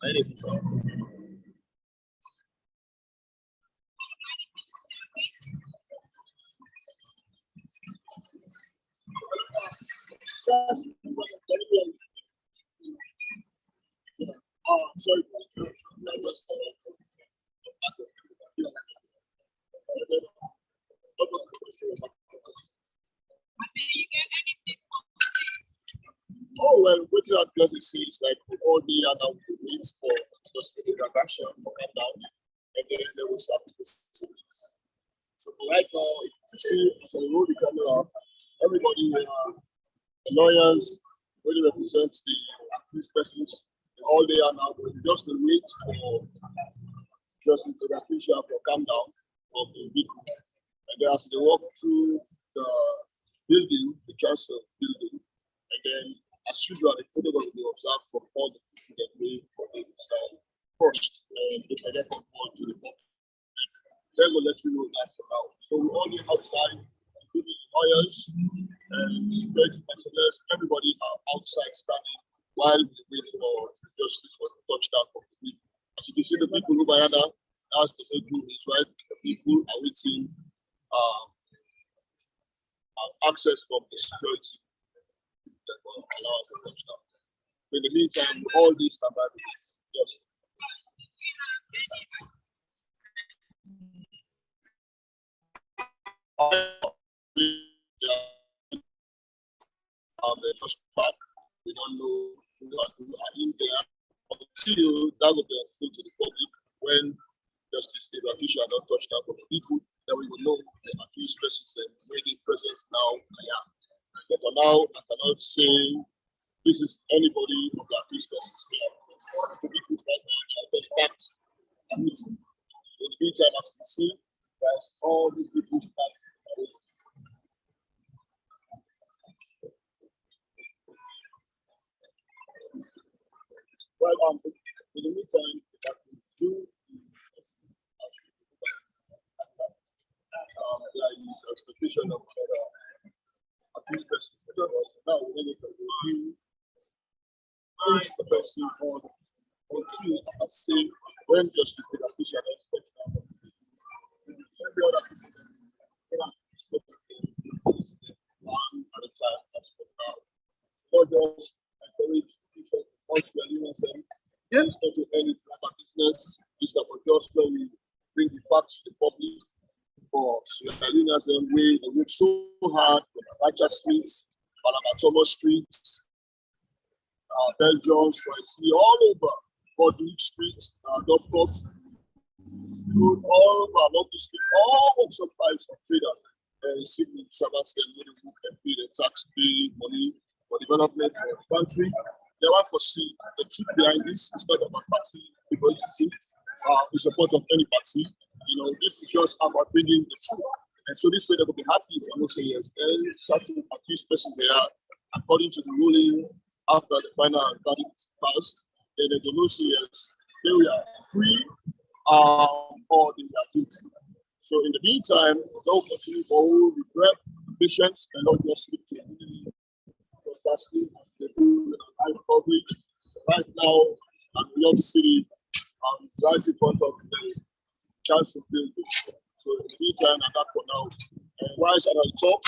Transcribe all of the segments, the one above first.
Sorry. Oh well, what you just see is like all the other wait for just the transaction for come down, and then they will start the proceedings. So right now, if you see as I roll the camera, everybody, the lawyers, really represent the accused persons. All they are now doing just to wait for justice to the official for come down of the vehicle. And then as they walk through the building, the council building, and then as usual, the photograph will be observed from all the people that made for the first, if I get from all to the public. Then we'll let you know that now. So we're only outside, including the lawyers and security personnel, everybody are outside standing while we wait for justice for the touchdown of the people. As you can see, the people who are there, as the bedroom is right, the people are waiting access from the security that will allow us to touch down. So in the meantime, all these standby yes. They just back. We don't know who are in there. Until that will be unfold to the public when Justice David Akisha not touched out of the people, then we will know the accused persons and where the presence now. Yeah. But for now, I cannot say this is anybody of the accused persons here. The people right now, they are just packed and meeting. So in the meantime, as you can see, there's all these people packed. Well, in the meantime, I can do there is expectation of accused person. Now we need to review is the person on until I say when justice the official every other one at a time as for now. Not just encourage people once we are living them. Yes, not to any business. It's about just when we bring the facts to the public for Sierra and way they work so hard on Abacha Street, Thomas Street, Belgium, Swansea, all over Bodwick Street, Dovecroft Road, all over along the street, all walks of lives of traders and civil servants who can pay the tax, pay money for development of the country. They want to see the truth behind this. It's not about party egoism, the support of any party. You know, this is just about bringing the truth. And so this way they will be happy if I say yes. And certain accused persons they are, according to the ruling after the final verdict passed, then they will say yes, they were free or they were guilty. So in the meantime, they'll continue to regret patience and not just speak to the broadcasting as they do live coverage. Right now, I'm in New York City, I'm right in front of the chance of building. So in the meantime, I'm not for now. And why should I talk?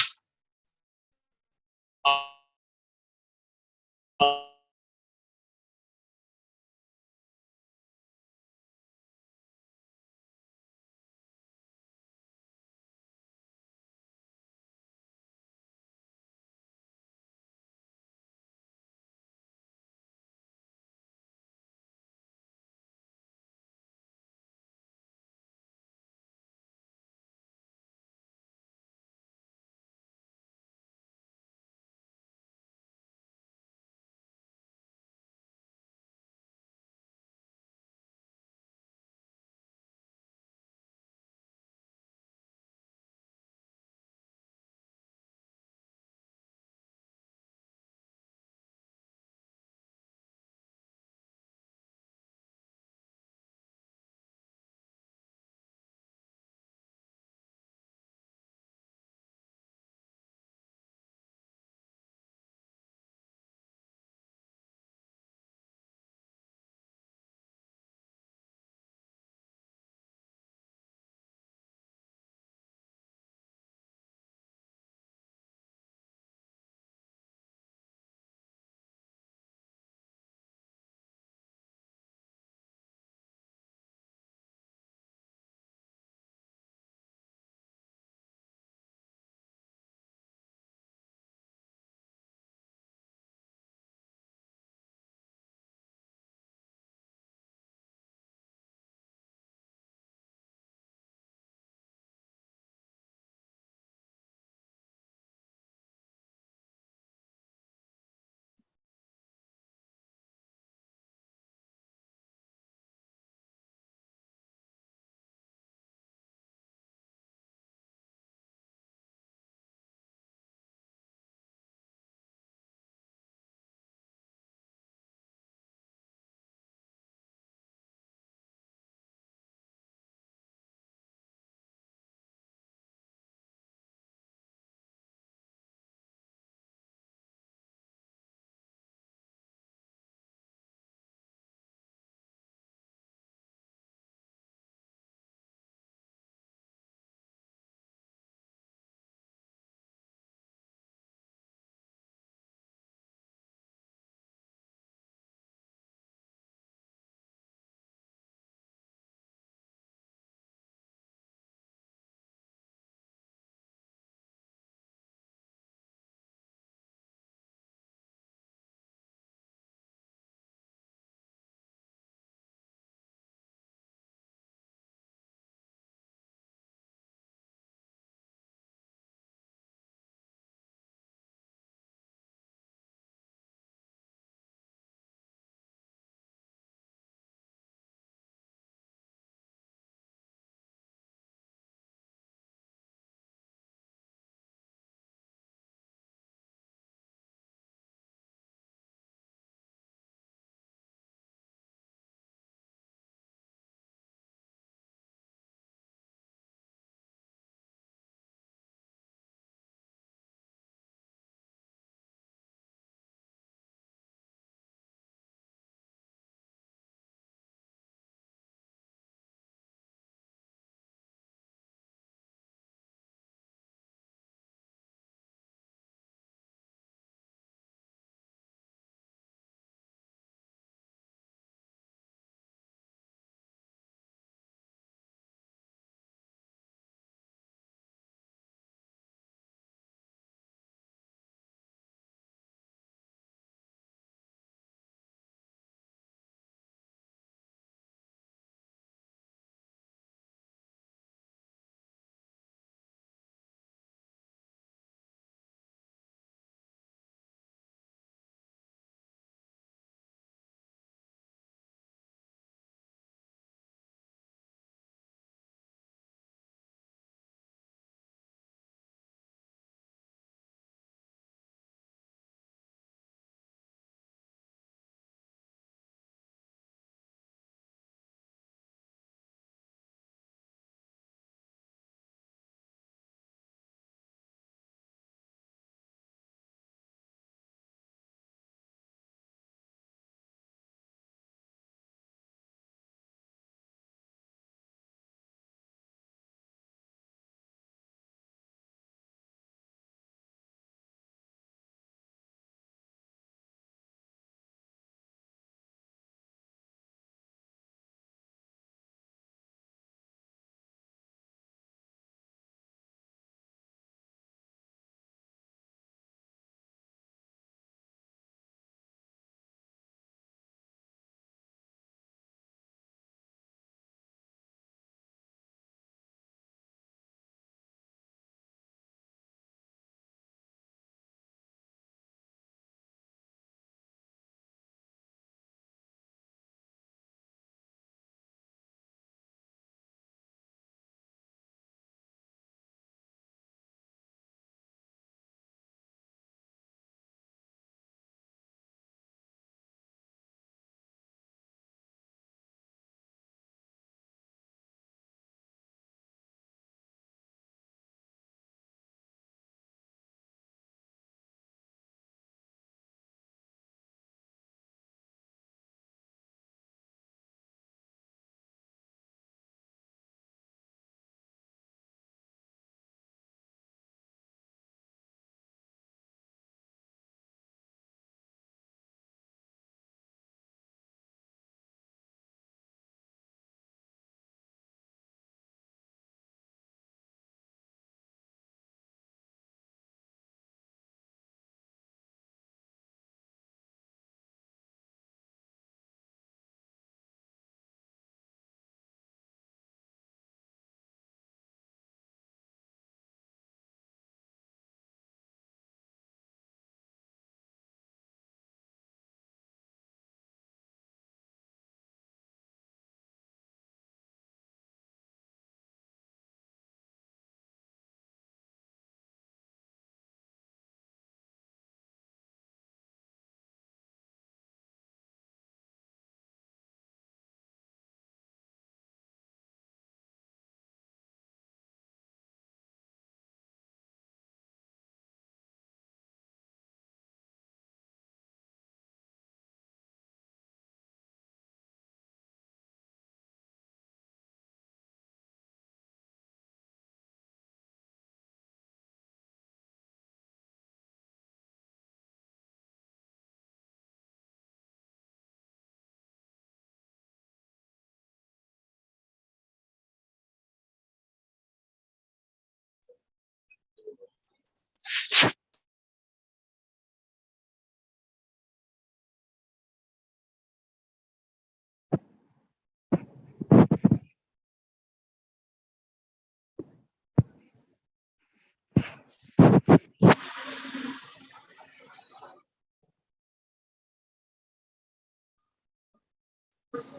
Yes,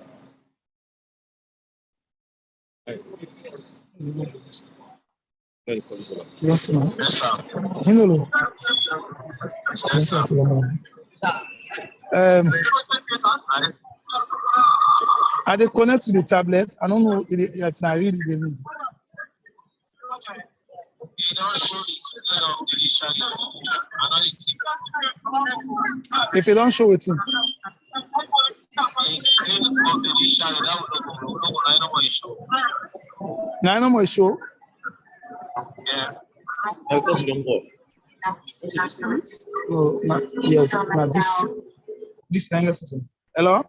ma'am. Yes, sir. Hello. Yes, sir. I they connect to the tablet. I don't know if it's not really the read. You don't show the signal of the initially. If you don't show it, The screen of the initially, that will show. now I know my show. Yeah. No, not, yes, not this language. Hello?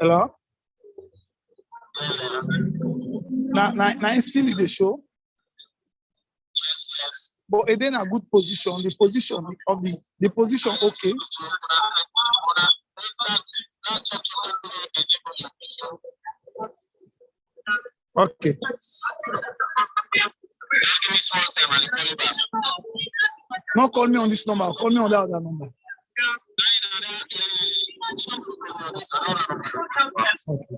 Hello? Now still in the show, Yes. but it in a good position. The position of the position okay. Okay. Not call me on this number. Call me on that other number. Okay.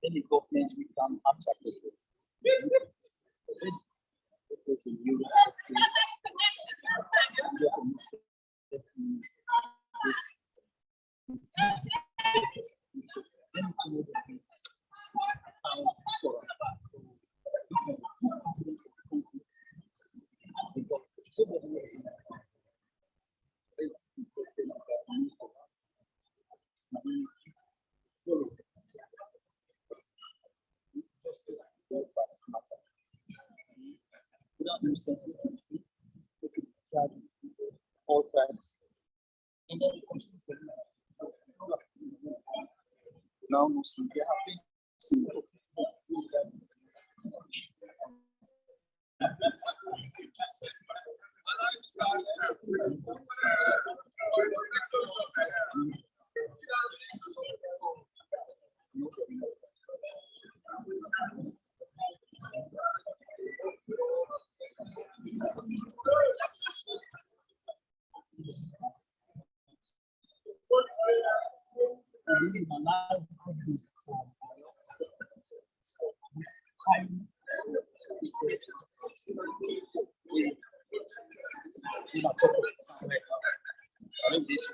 Any government we can after the all times. And then it comes to now Muslim, they have been Really, my life could be from highly you know, talk about something like I think this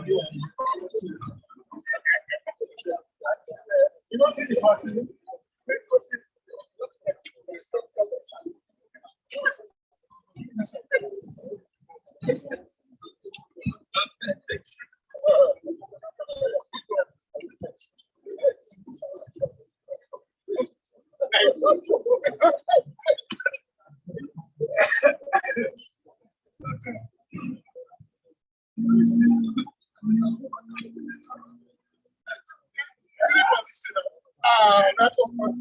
You don't see the person. That's of course.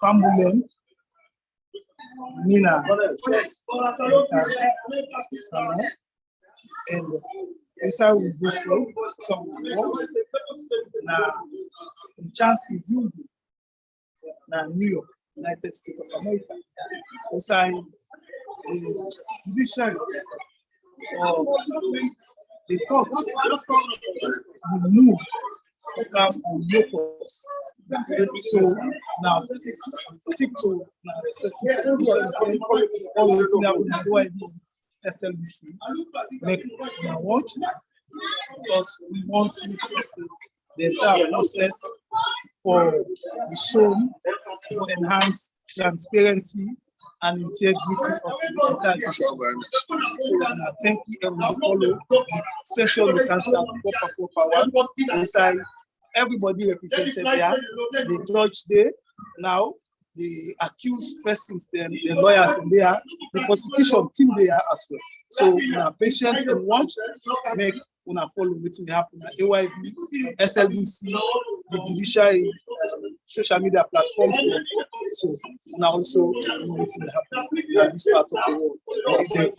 Cambulen, Nina, and inside with this show, some work. Now, the chance is huge. na New York, United States of America. Inside the judiciary of the court, we move to come on Locus. So now stick to all the things that we do SLBC. Make now watch because we want you to see the entire process for the show to enhance transparency and integrity of the entire system. So now thank you and we follow session we can start proper one inside everybody represented there, the judge there, now the accused persons, then the lawyers there, the prosecution team there as well. So now patients and watch, make una follow wetin happen at AYB, SLBC, the judiciary, social media platforms. So now also wetin happen at this part of the world. Okay.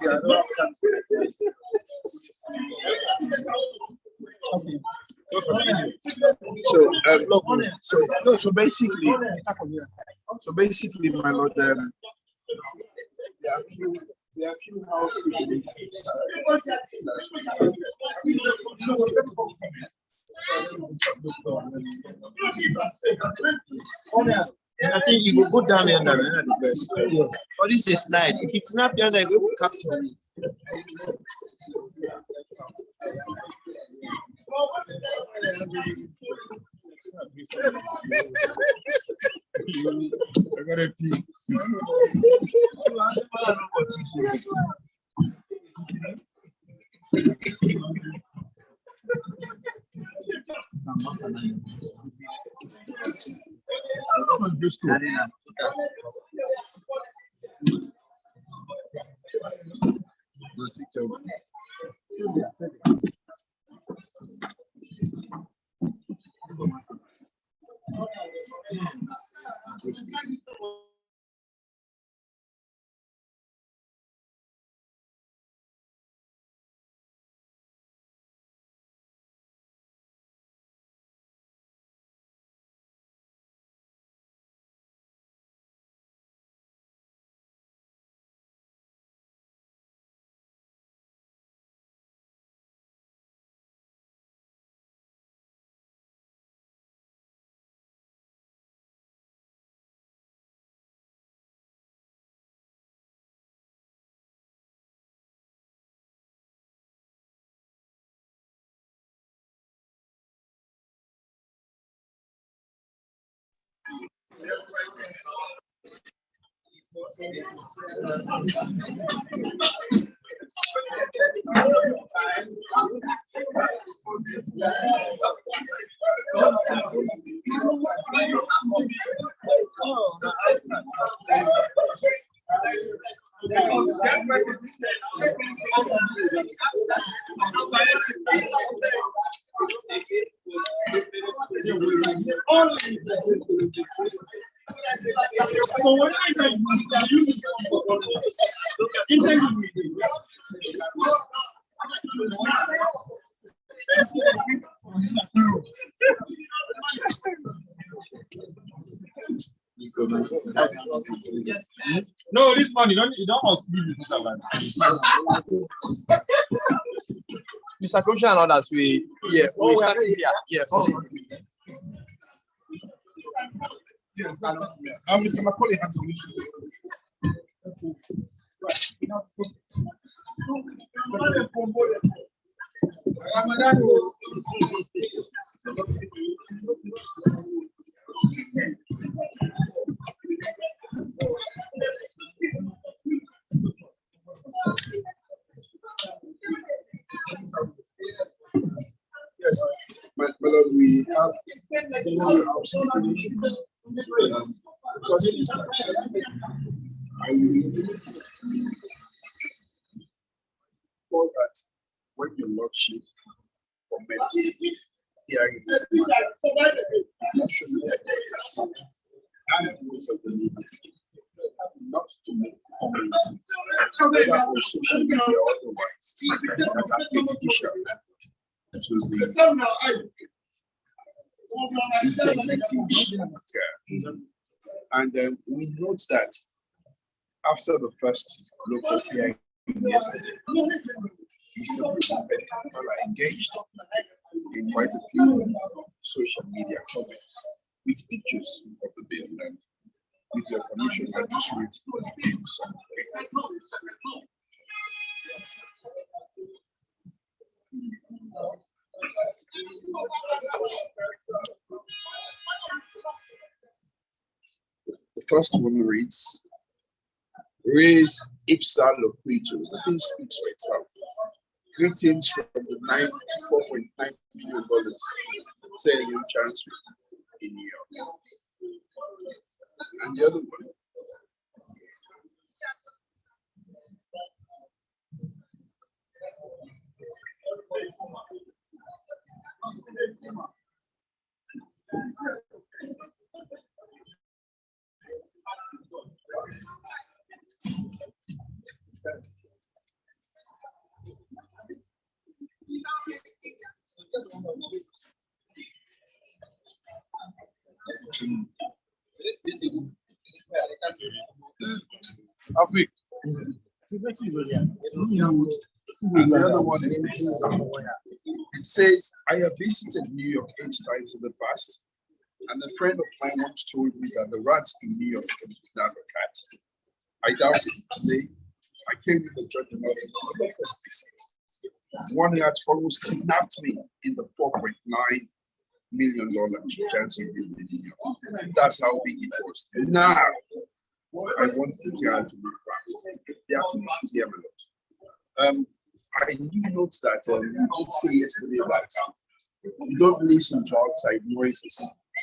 So basically, my lord, there are few houses. I think you will go down there and the best. But this is a slide. If it's not down there, go capture me. I got a pee. No, this one you don't must leave Mr. Commissioner and others, we start here. Yes. Yes, Mr. Macaulay had some issues. Yes, but we have that when your lordship commenced hearing this matter, and rules of the league, not to make comments whether on social media or otherwise that are prejudicial to the integrity of the matter. And we note that after the first Locus hearing yesterday, Mr. President are engaged in quite a few social media comments with pictures of the bill. And with your permission, I just read some. The first one reads, raise ipsa loquitur. The thing speaks for itself. Greetings from the $4.9 million selling chancery in New York. And the other one, Afik. And the other one is this. It says, I have visited New York 8 times in the past, and a friend of mine once told me that the rats in New York don't have a cat. I doubt it today. I came in the judgment of the Locus visit. One rat almost kidnapped me in the $4.9 million chance in New York. That's how big it was. Now, I want the child to be fast. They have to be here a lot. I do note that you did say yesterday that you don't listen to outside noises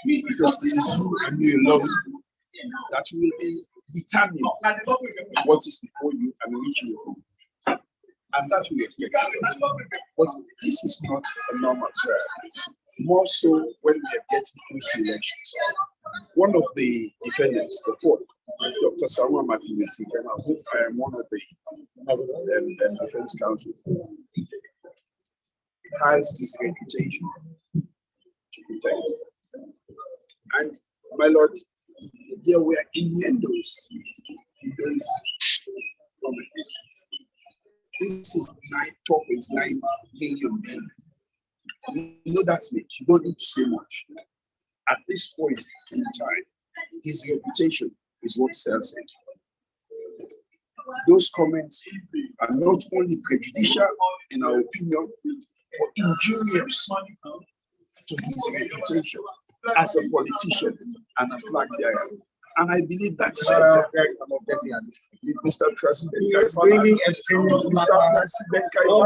because it is you and you alone that will be determine what is before you and which you will do. And that we expect. But this is not a normal choice. More so when we are getting close to elections. One of the defendants, the fourth, Dr. Samuel Martinez, I am one of the defense counsel, has this reputation to protect. And my lord, there were innuendos in those comments. This is 4.9 million men. You know that's much. You don't need to say much. At this point in time, his reputation is what sells it. Those comments are not only prejudicial in our opinion, but injurious to his reputation as a politician and a flag bearer. And I believe that is Mr. President. He is bringing extremely Mr. President. No.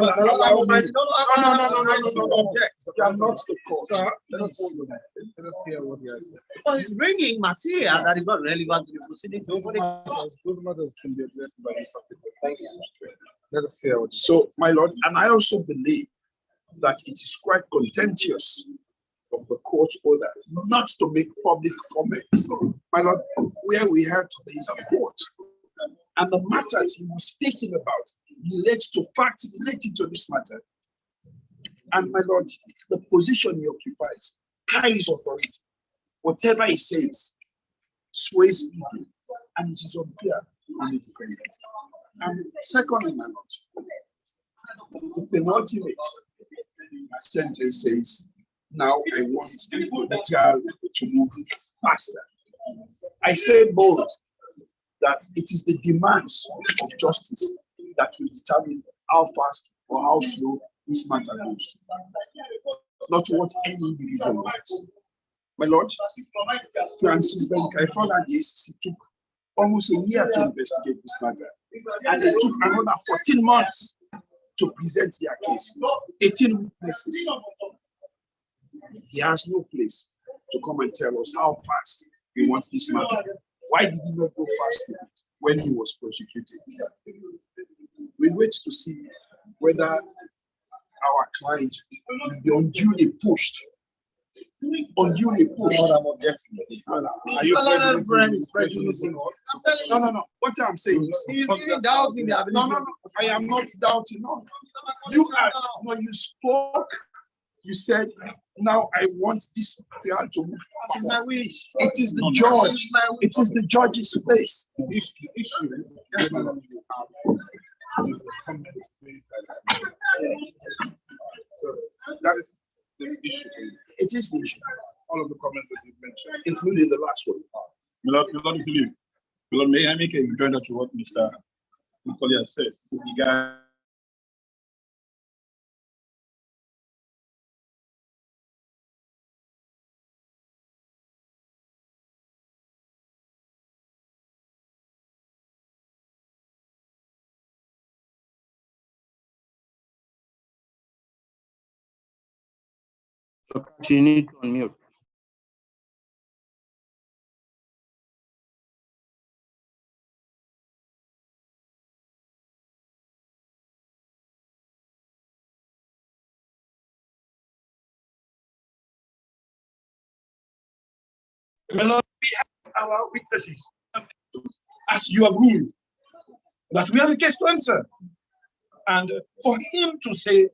Object. You are not the court. Let us hear what you are saying. Oh, he's bringing material that is not relevant to the proceedings. Those matters can be addressed by the topic. Thank you. Let us hear what. So, my lord, and I also believe that it is quite contemptuous of the court's order not to make public comments. My lord, where we have today is a court. And the matters he was speaking about relates to facts related to this matter. And my lord, the position he occupies carries authority. Whatever he says sways people, and it is unclear and independent. And secondly, my lord, the penultimate sentence says, now I want the trial to move faster. I say bold that it is the demands of justice that will determine how fast or how slow this matter goes, not what any individual wants. My lord, Francis Benkai found that the ACC took almost a year to investigate this matter, and it took another 14 months to present their case. 18 witnesses. He has no place to come and tell us how fast he wants this matter. Why did he not go fast when he was prosecuted? We wait to see whether our client will be unduly pushed. Unduly pushed. Are you prejudicing? No. What I'm saying is, he's even doubting the ability. No. I am not doubting. No. You spoke You said, now I want this trial to move. This is my wish. It is the judge. It is the judge's place. The issue Yes, whether Lord. you have is the comments made by so that is the issue. It is the issue, All of the comments that you've mentioned. including the last one. Milord, if you leave. Milord, may I make a rejoinder to what Mr. Macaulay has said with regard You need to unmute. Lord, we have our witnesses, as you have ruled, that we have a case to answer. And for him to say,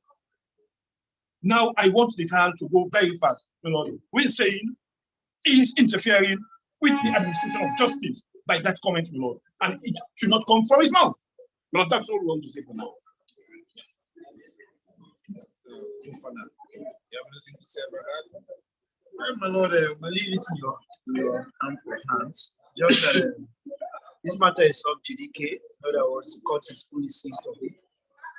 now I want the trial to go very fast, my Lord, we're saying he is interfering with the administration of justice by that comment, my Lord, and it should not come from his mouth. Lord, that's all we want to say for now. You have anything to say about that? Well, my Lord, we'll leave it in your hands. Just that this matter is sub judice. In other words, the court is fully seized of it.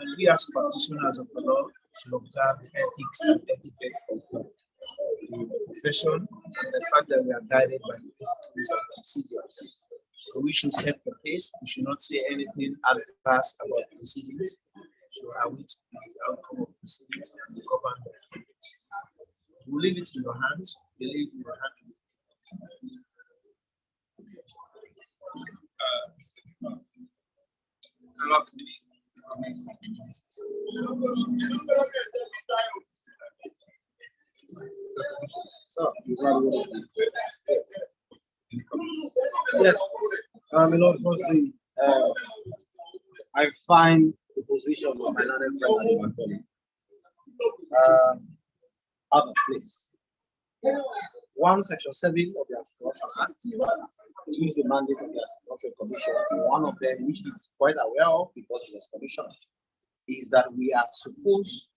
And we as practitioners of the law should observe ethics and etiquette of the profession and the fact that we are guided by the principles and procedures. So we should set the pace. We should not say anything adverse about the proceedings. So await the outcome of proceedings and govern the proceedings. We'll leave it in your hands. We leave it in your hands. So, yes, my Lord, firstly, I find the position of my learned friend out of place. One, Section 7 of the Anti-Corruption Act gives the mandate of the Anti-Corruption Commission. One of them, which is quite aware of because he was commissioner, is that we are supposed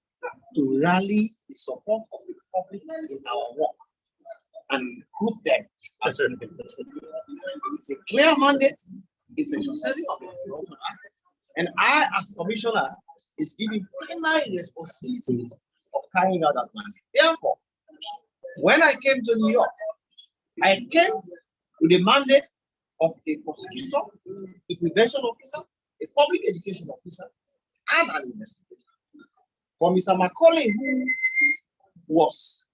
to rally the support of the public in our work and recruit them as we do. It's a clear mandate. It's Section 7 of the Anti-Corruption Act. And I, as commissioner, is given primary responsibility of carrying out that mandate. Therefore, when I came to New York, I came with a mandate of a prosecutor, a prevention officer, a public education officer, and an investigator. For Mr. Macaulay, who was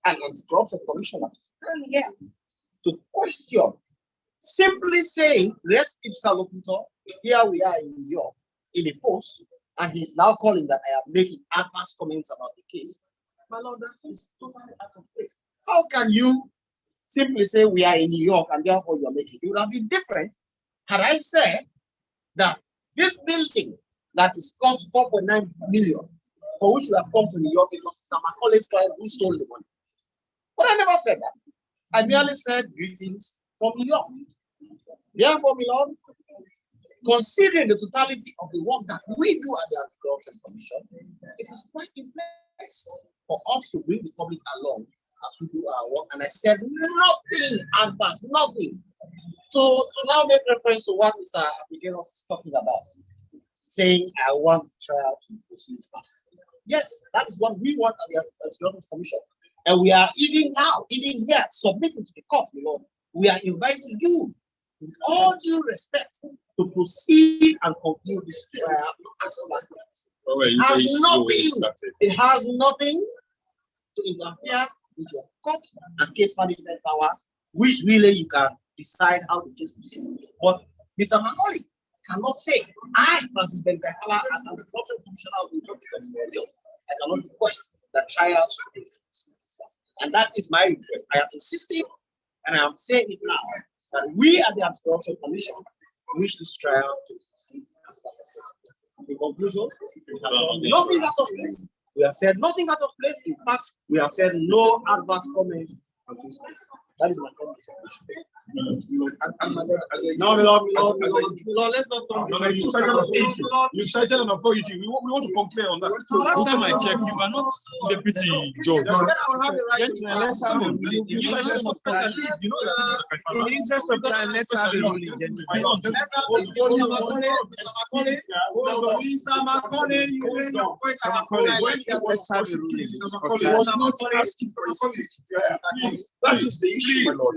an anti-corruption commissioner, I'm here to question, simply saying, res ipsa loquitur, here we are in New York, in a post, and he's now calling that I am making adverse comments about the case. My Lord, that is totally out of place. How can you simply say we are in New York and therefore you are making? It would have been different had I said that this building that is cost 4.9 million, for which we have come to New York because Mr. Macaulay's client who stole the money. But I never said that. I merely said greetings from New York. Therefore, my Lord, considering the totality of the work that we do at the Anti-Corruption Commission, it is quite in place for us to bring the public along as we do our work. And I said nothing adverse, nothing. So to now make reference to what Mr. Abigail was talking about, saying I want the trial to proceed fast. Yes, that is what we want at the Anti-Corruption Commission. And we are even now, even here, submitting to the court, my Lord. We are inviting you, with all due respect, to proceed and conclude this trial as soon as possible. It has nothing to interfere with your court and case management powers, which really you can decide how the case proceeds. But Mr. Macaulay cannot say, I, Francis Benkafala, as Anti-Corruption Commissioner of the Republic, I cannot request that trials should take place. And that is my request. I am insisting, and I am saying it now, that we at the Anti-Corruption Commission wish this trial to proceed as fast as possible. In conclusion, nothing has of place. We have said nothing out of place. In fact, we have said no adverse comment on this case. That is my comment. No, let's not talk. You cited an authority. We want to complain on that. Last time I checked, you are not deputy judge. Let's have a ruling. In the interest of time, let's have a ruling. That is the issue, my Lord.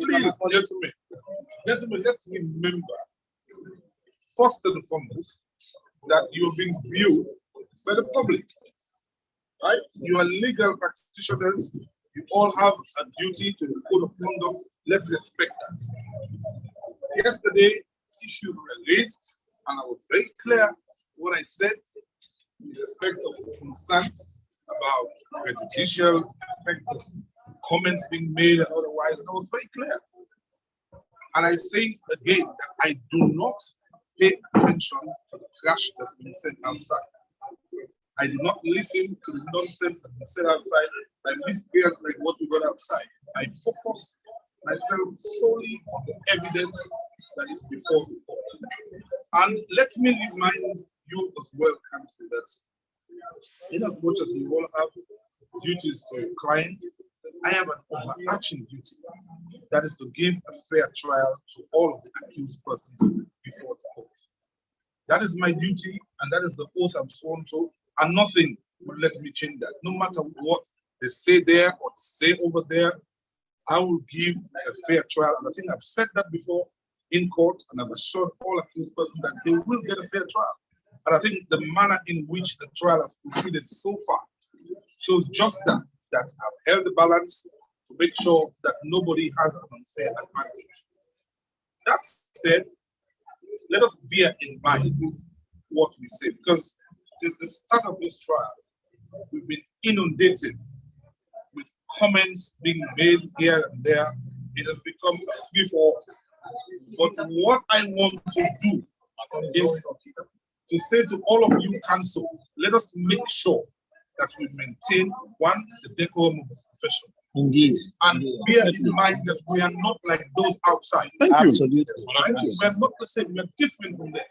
Gentlemen, let's remember, first and foremost, that you're being viewed by the public, right? You are legal practitioners. You all have a duty to the code of conduct. Let's respect that. Yesterday, issues were raised, and I was very clear what I said in respect of concerns about prejudicial effect of comments being made and otherwise. And I was very clear. And I say it again that I do not pay attention to the trash that's been said outside. I do not listen to the nonsense that's been said outside by misbehaviors like what we got outside. I focus myself solely on the evidence that is before the court. And let me remind you as well, counsel, that in as much as you all have duties to your client, I have an overarching duty, that is to give a fair trial to all of the accused persons before the court. That is my duty, and that is the oath I'm sworn to, and nothing will let me change that. No matter what they say there or they say over there, I will give a fair trial. And I think I've said that before in court, and I've assured all accused persons that they will get a fair trial. And I think the manner in which the trial has proceeded so far shows just that I've held the balance to make sure that nobody has an unfair advantage. That said, let us bear in mind what we say, because since the start of this trial, we've been inundated with comments being made here and there. It has become a free-for-all. But what I want to do is to say to all of you counsel, let us make sure that we maintain, one, the decorum of the profession. Indeed. And bear in mind that we are not like those outside. Absolutely. Right? We are not the same, we are different from them.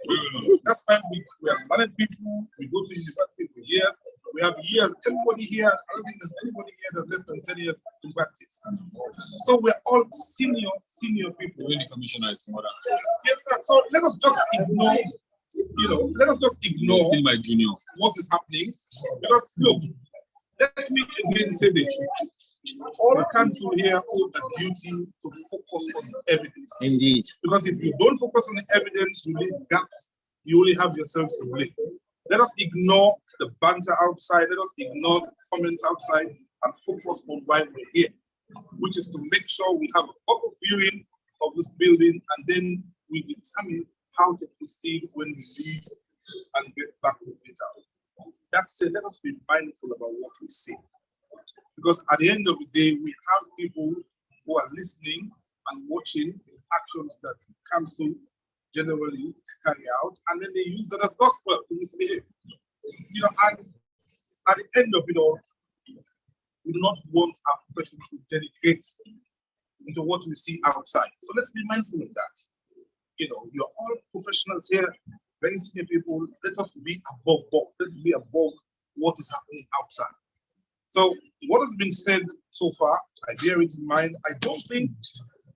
That's why we are learned people, we go to university for years, we have years. Anybody here, I don't think there's anybody here that's less than 10 years in practice. So we're all senior people. When the commissioner is more Yes, sir. So let us just ignore, let us just ignore still my junior. what is happening. Because look, let me again say this. All counsel here owe a duty to focus on the evidence. Indeed. Because if you don't focus on the evidence, you leave gaps, you only have yourselves to blame. Let us ignore the banter outside, let us ignore the comments outside and focus on why we're here, which is to make sure we have a proper viewing of this building, and then we determine how to proceed when we leave and get back to it out. That said, let us be mindful about what we say. Because at the end of the day, we have people who are listening and watching actions that counsel generally carry out, and then they use that as gospel to misbehave. And at the end of it all, we do not want our profession to delegate into what we see outside. So let's be mindful of that. You're all professionals here, very senior people. Let us be above board. Let's be above what is happening outside. So what has been said so far, I bear it in mind. I don't think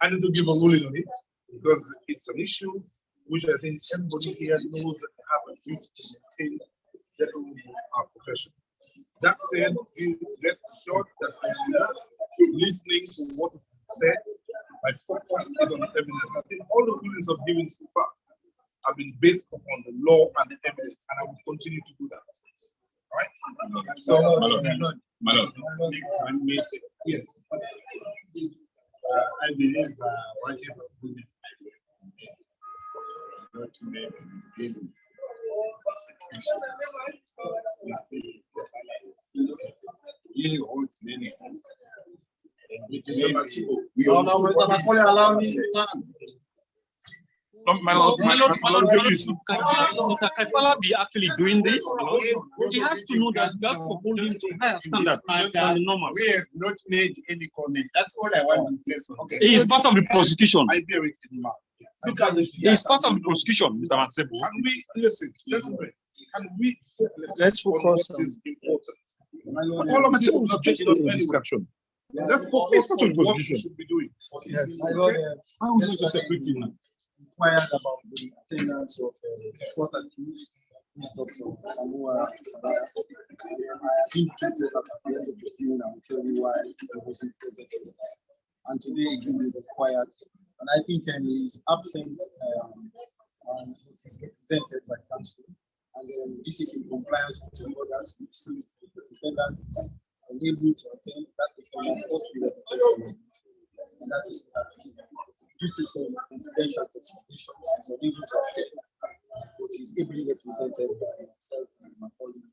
I need to give a ruling on it, because it's an issue which I think everybody here knows that they have a duty to maintain the rule of our profession. That said, you rest assured that I am not listening to what is said. My focus is on the evidence. I think all the rulings I've given so far have been based upon the law and the evidence, and I will continue to do that. All right? So, My lord. yes. I believe whatever women not to make prosecution he holds many hands. Allow me to Mr. Kaifala be actually doing this, he has to know that you have to hold him to higher standard than the normal. We have not made any comment. That's all I want to say. Okay. He is part of the prosecution. I bear it in mind. Look at the. He is part of the prosecution, Mr. Matsebo. Can we listen, gentlemen? Can we Let's focus on what on- is important? All of this is not taking us anywhere. Let's focus on what we should be doing. My Lord, Why would you separate him now? inquired about the attendance of fourth accused, Ms. Dr. Samuel. I indicated that at the end of the hearing, I will tell you why I wasn't present. And today again we required, and I think he is absent and it is represented by counsel. And this is in compliance with the orders. Since the defendant is unable to attend, that defendant must be represented. And that is due to some confidential considerations, is unable to attend, but is ably represented by himself and my colleague,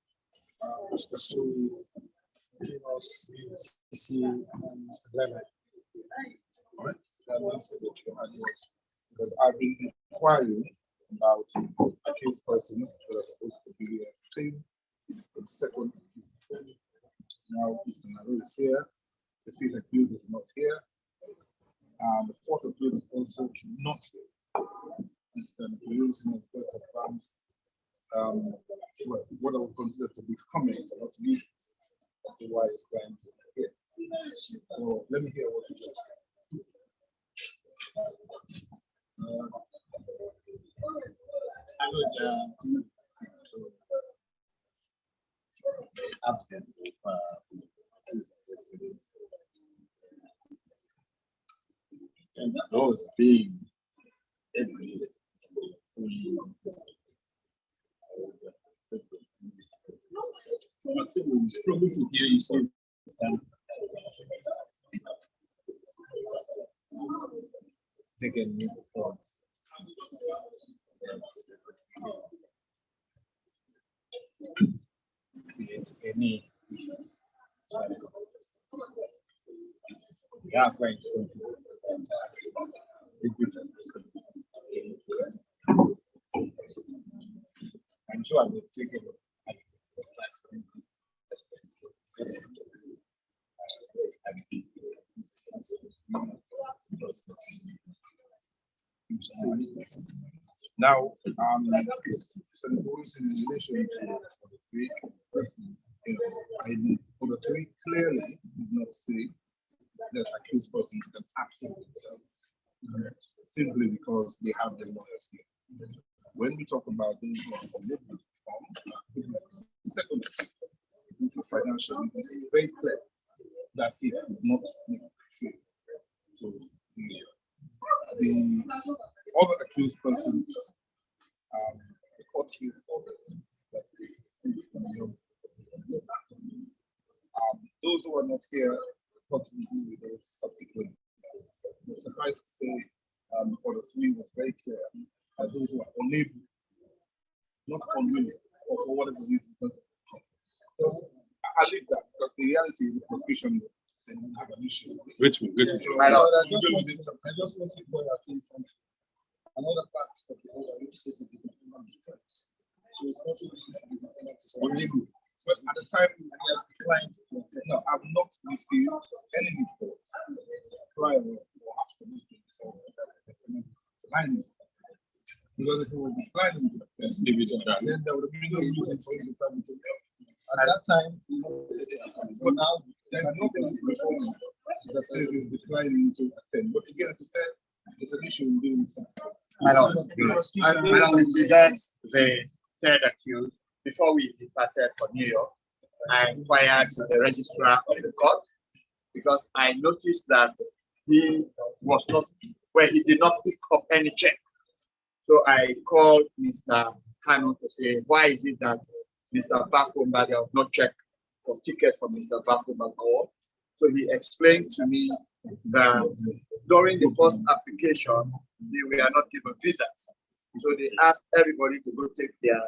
Mr. Suri, Kinos, CC, and Mr. Glenn. All right. Because I've been inquiring about accused persons that are supposed to be same. The second accused. Now, Mr. Naru is here. The fifth accused is not here. The fourth accused is also not here. Mr. Naru is quite advanced. What I would consider to be comments about reasons as to why his client is not here. So let me hear what you just said. Absent. And those being We struggle to hear you say. taken new forms. Create any issues. We are going to I'm sure I will take it. Now, so the rules in relation to the three, for the three clearly did not say that accused persons can absent themselves simply because they have their lawyers here. When we talk about those who are unable to perform, second, for financial, it is very clear that it could not make trade. So the other accused persons, the court gave orders that they free from those who are not here, what to do with those subsequent. Suffice to say, for the three was very clear that those who are unable, not unwilling, or for whatever reason, so I leave that because the reality is the prosecution didn't have an issue. Grateful. I just want to draw your attention to another part of the order which says that the defendant defends. So it's not only the defendant is unable, But at the time, he has declined to attend. no, I've not received any reports prior or after meeting. So declining. Because if it was declining, then there would have been no reason for him to come to help. At that time, But now there's no consideration that says it's declining to attend. But again, as I said, it's an issue in doing something. My Lord, the third accused, before we departed for New York, I inquired the registrar of the court because I noticed that he was not, where he did not pick up any check. So I called Mr. Kano to say, why is it that Mr. Bakumba, there was no check for ticket for Mr. Bakumba call? So he explained to me that during the first application, they were not given visas. So they asked everybody to go take their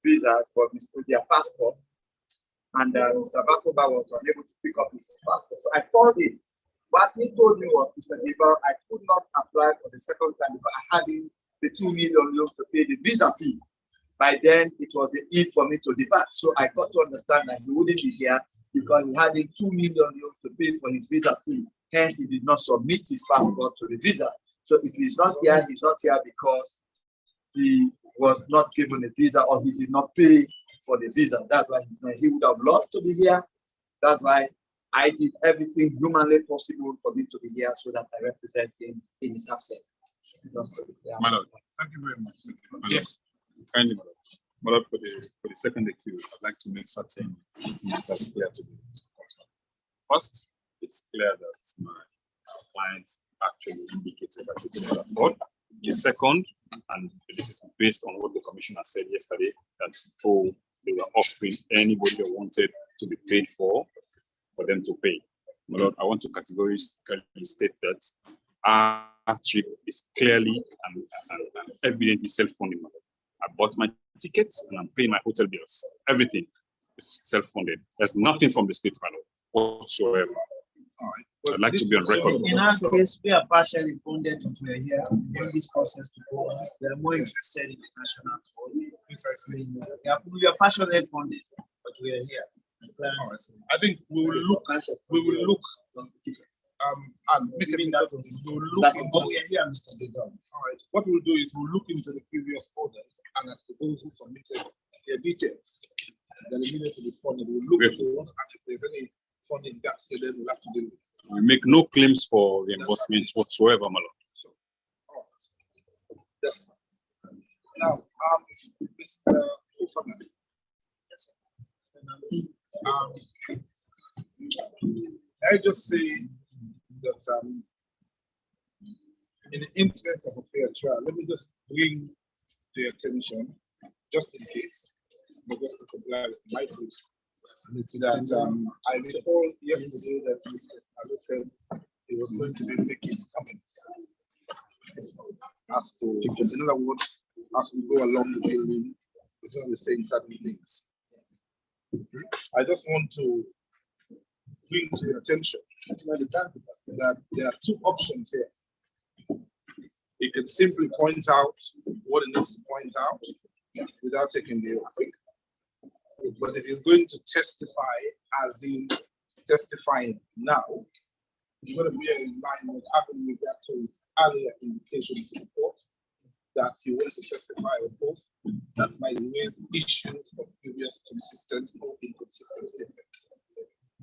visas for their passport. And Mr. Bakumba was unable to pick up his passport. So I called him. What he told me was, Mr. Giver, I could not apply for the second time because I hadn't the 2 million euros to pay the visa fee. By then, it was the need for me to depart. So I got to understand that he wouldn't be here because he had 2 million euros to pay for his visa fee. Hence, he did not submit his passport to the visa. So if he's not here because he was not given a visa or he did not pay for the visa. That's why he's not. He would have loved to be here. That's why I did everything humanly possible for me to be here so that I represent him in his absence. My Lord, thank you very much. Yes. Kindly, my Lord, for the second accused, I'd like to make certain things that's clear to me. First, it's clear that my clients actually indicated that they did not afford. The second, and this is based on what the commissioner said yesterday, that they were offering anybody that wanted to be paid for them to pay. My Lord, I want to categorically state that our trip is clearly and evidently self-funded. I bought my tickets and I'm paying my hotel bills. Everything is self-funded. There's nothing from the state, my Lord, whatsoever. I'd like to be on record. In our case, we are partially funded and we are here in this process to go on. We are more interested in the national body. Precisely. We are partially funded, but we are here. I think we will look and make a note of this. We will look into Mr. Gedon. all right. What we'll do is we'll look into the previous orders and as to those who submitted their details, then immediately funded. We'll look at those and if there's any funding gaps, then we'll have to deal with it. We make no claims for reimbursements whatsoever, my Lord. So, all right. That's fine. Now, Mr. Fofana. Yes, I just say that in the interest of a fair trial, let me just bring to your attention, just in case, but just to comply with my rules, that I recall yesterday that Mr. Alu said he was going to be making comments as to, in other words, as we go along the journey, he's going to be saying certain things. I just want to bring to your attention that there are two options here. He can simply point out what he needs to point out without taking the oath. But if he's going to testify, as in testifying now, he's going to be in line with having regard to his earlier indications to the court that he wants to testify on both that might raise issues of previous consistent or inconsistent statements.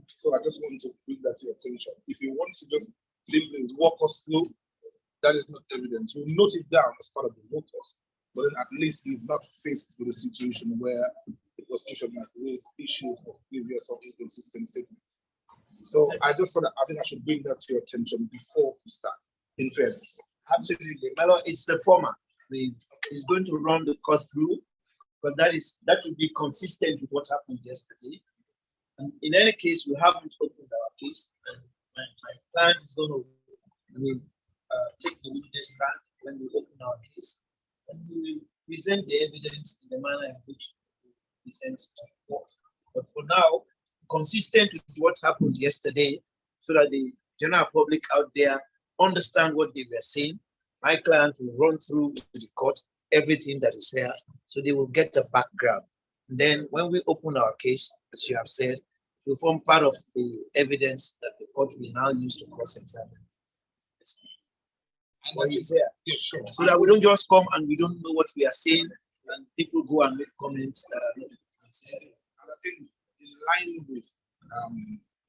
So I just want to bring that to your attention. If he wants to just simply walk us through, that is not evidence. We'll note it down as part of the locus, but then at least he's not faced with a situation where the prosecution has raised issues of previous or inconsistent statements. So I just thought that I think I should bring that to your attention before we start, in fairness. Absolutely. Melo, it's the former. He's going to run the court through, because that would be consistent with what happened yesterday. And in any case, we haven't opened our case, and my client is going to take the witness stand when we open our case, and we will present the evidence in the manner in which we present to the court. But for now, consistent with what happened yesterday, so that the general public out there understand what they were saying, my client will run through to the court everything that is there, so they will get a background. And then when we open our case, as you have said, it will form part of the evidence that the court will now use to cross-examine. And what is there? Yes, sure. So that we don't just come and we don't know what we are saying, and people go and make comments that are not consistent. And I think in line with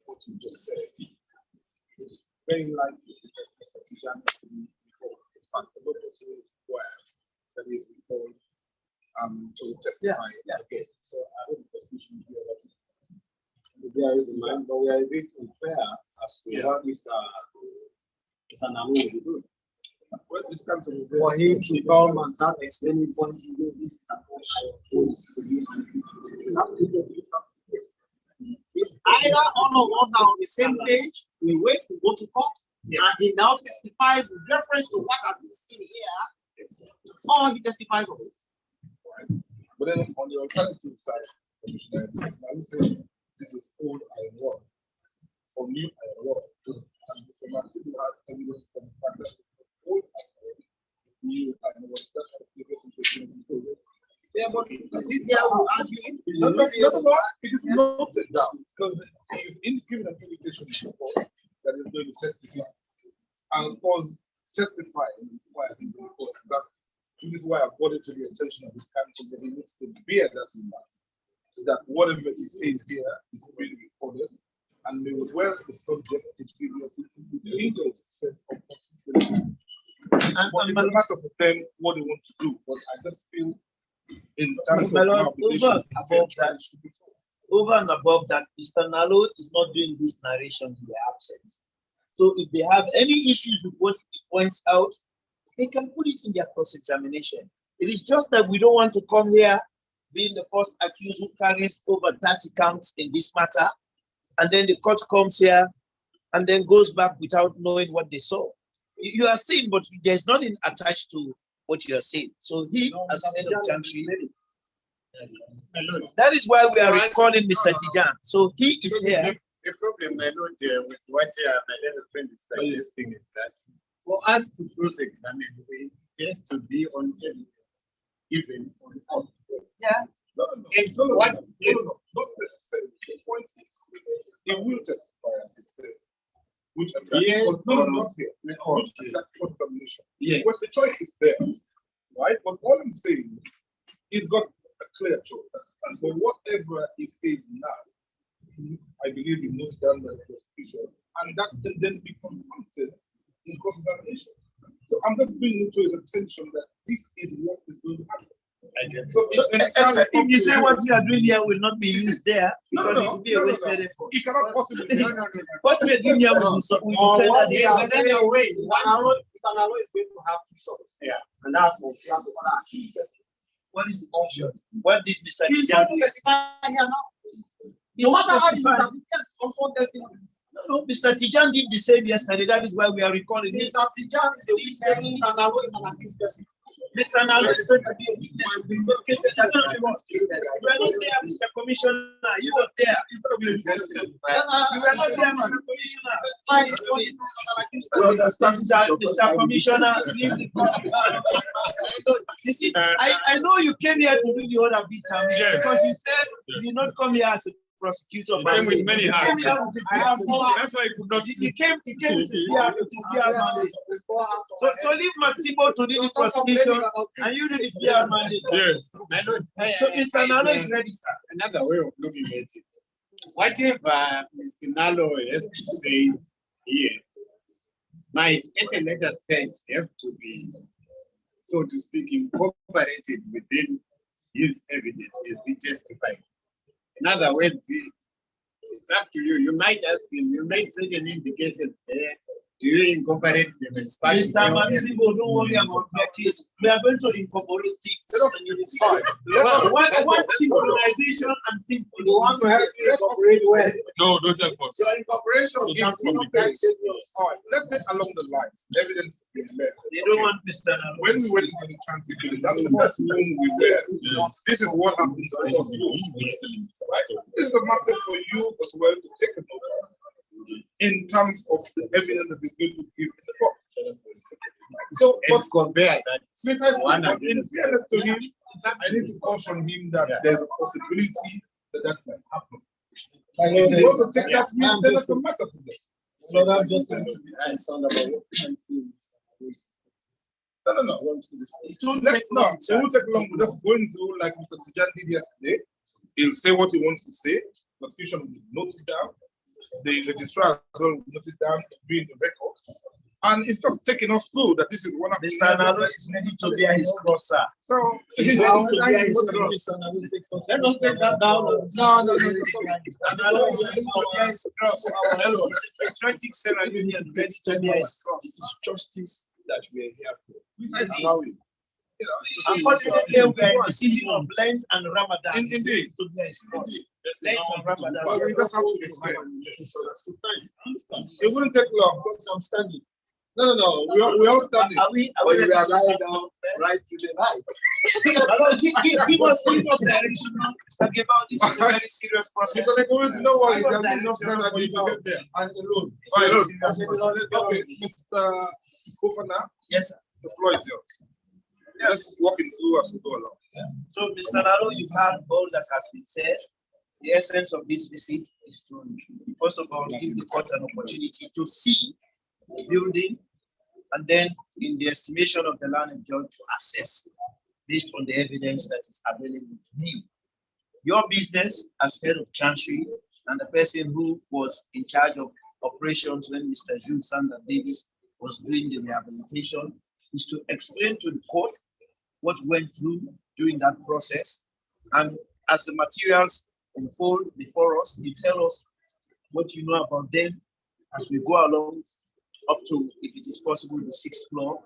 what you just said, it's very likely that Mr. Tijani has to be recalled. In fact, the Locus requires that he is recalled to testify again. So I hope the prosecution will be able to. But we are a bit unfair as to what Mr. Namu will be doing. Well, this comes to For him to come and start explaining points, it's either all of us are on the same page, we wait to go to court, and he now testifies with reference to what has been seen here, or he testifies of it. But then on the alternative side, Commissioner, this is old iron rod or new iron rod. And Mr. Martin has evidence from the fact that old iron rod you and what that previous situation. Yeah, but is it there who argue it? No, it is noted down because he's given an indication before that he's going to testify. And of course, testifying requires him to report that. This is why I brought it to the attention of this council that he needs to bear that in mind. That whatever he says here is being recorded and may well be subject to previous legal extent of consistency. But it's a matter for them what they want to do. But I just feel in terms of over and above that, Mr. Nalo is not doing this narration in their absence. So if they have any issues with what he points out, they can put it in their cross-examination. It is just that we don't want to come here being the first accused who carries over 30 counts in this matter, and then the court comes here and then goes back without knowing what they saw. You are saying, but there's nothing attached to what you are saying. So he, as head of Chantry, that is why we are recalling Mr. Tijan. So he is here. The problem, my lord, with what my little friend is suggesting is that for us to cross-examine, it has to be on even on. Yeah. And what is not necessary. The point is, he will testify as he said. Which not here. Which attracts condemnation. Yes. Because the choice is there, right? But all I'm saying, he's got a clear choice. And for whatever he says now, I believe he knows down by the prosecution, and that can then be confronted in cross-examination. So I'm just bringing to his attention that this is what is going to happen. So if you say what you are doing here will not be used there, because it will be a wasted effort. He cannot possibly say what we are doing here will be said at the end. Anyway, Mr. Nalo is going to have two shots. Yeah. And that's what we have to accuse person. What is the option? What did Mr. He's Tijan going to testify here now. No matter how you yes, on testimony. No, Mr. Tijan did the same yesterday. That is why we are recording it. Mr. Tijan is a witness, Mr. Nalo is an accused person. Mr. Nalo is going to be a witness. We are not there, Mr. Commissioner. You were there. You were not there, Mr. Commissioner. Mr. Commissioner, leave the court. You see, I know you came here to do the other bit, because you said you did not come here as a prosecutor. He came with many hats. That's why he could not He came with the PR mandate. So leave Matibo to do the prosecution and you do the PR mandate. Yes. So Mr. Nalo is ready, sir. Another way of looking at it. Whatever Mr. Nalo has to say here might at a later stage have to be, so to speak, incorporated within his evidence as he testified. In other words, it's up to you. You might ask him, you make certain indications there. Do you incorporate them as part of Mr. Matibo, don't worry about that case. We are going to incorporate things. One synchronization and symphony. You want to help you incorporate well. No, don't help us. your incorporation So is that's not complicated. let's say along the lines, evidence being led. They don't want Mr. Nalo. When we went into the transit, that's the first room we were. Yes. This is what happens. Right? This is a matter for you as well to take a note of in terms of the evidence that is going to give in the court. So, but compare that. In fairness to him, I need to caution him that there's a possibility that that might happen. If you want to take that risk, then it's a matter for them. No, I'm just going to be concerned about what kind of things. No. It won't take long. We're just going through like Mr. Tijan did yesterday. He'll say what he wants to say. Prosecution will note it down. The registrar as well will note it down, be in the record. And it's just taking us through that this is one of the. Mr. Nalo is ready to bear his cross, sir. So He's ready to bear his cross. Let us take that down. No. Mr. Nalo is ready to bear his cross. Patriotic ceremony and ready to bear his cross. It is justice that we are here for. allowing. Unfortunately, we are in the season of Lent and Ramadan. Indeed. To bear his cross. Lent and Ramadan. Well, we just have to explain. So that's good time. It wouldn't take long because I'm standing. No. We all standing. Are we We ready are to lying start? down right to the right. Give us direction. Talk about this is a very serious process. Because like always, no worry, Give us there's enough time direction for you to get there. And alone. It's a very serious process. Okay, Mr. Kofana, Yes, sir. the floor is yours. Let's walk it through as we go along. So, Mr. Naro, you've heard all that has been said. The essence of this visit is to, first of all, give the court an opportunity to see the building, and then, in the estimation of the learned judge, to assess based on the evidence that is available to him. Your business as head of Chancery and the person who was in charge of operations when Mr. Jules Sander Davis was doing the rehabilitation is to explain to the court what went through during that process. And as the materials unfold before us, you tell us what you know about them as we go along up to, if it is possible, the 6th floor.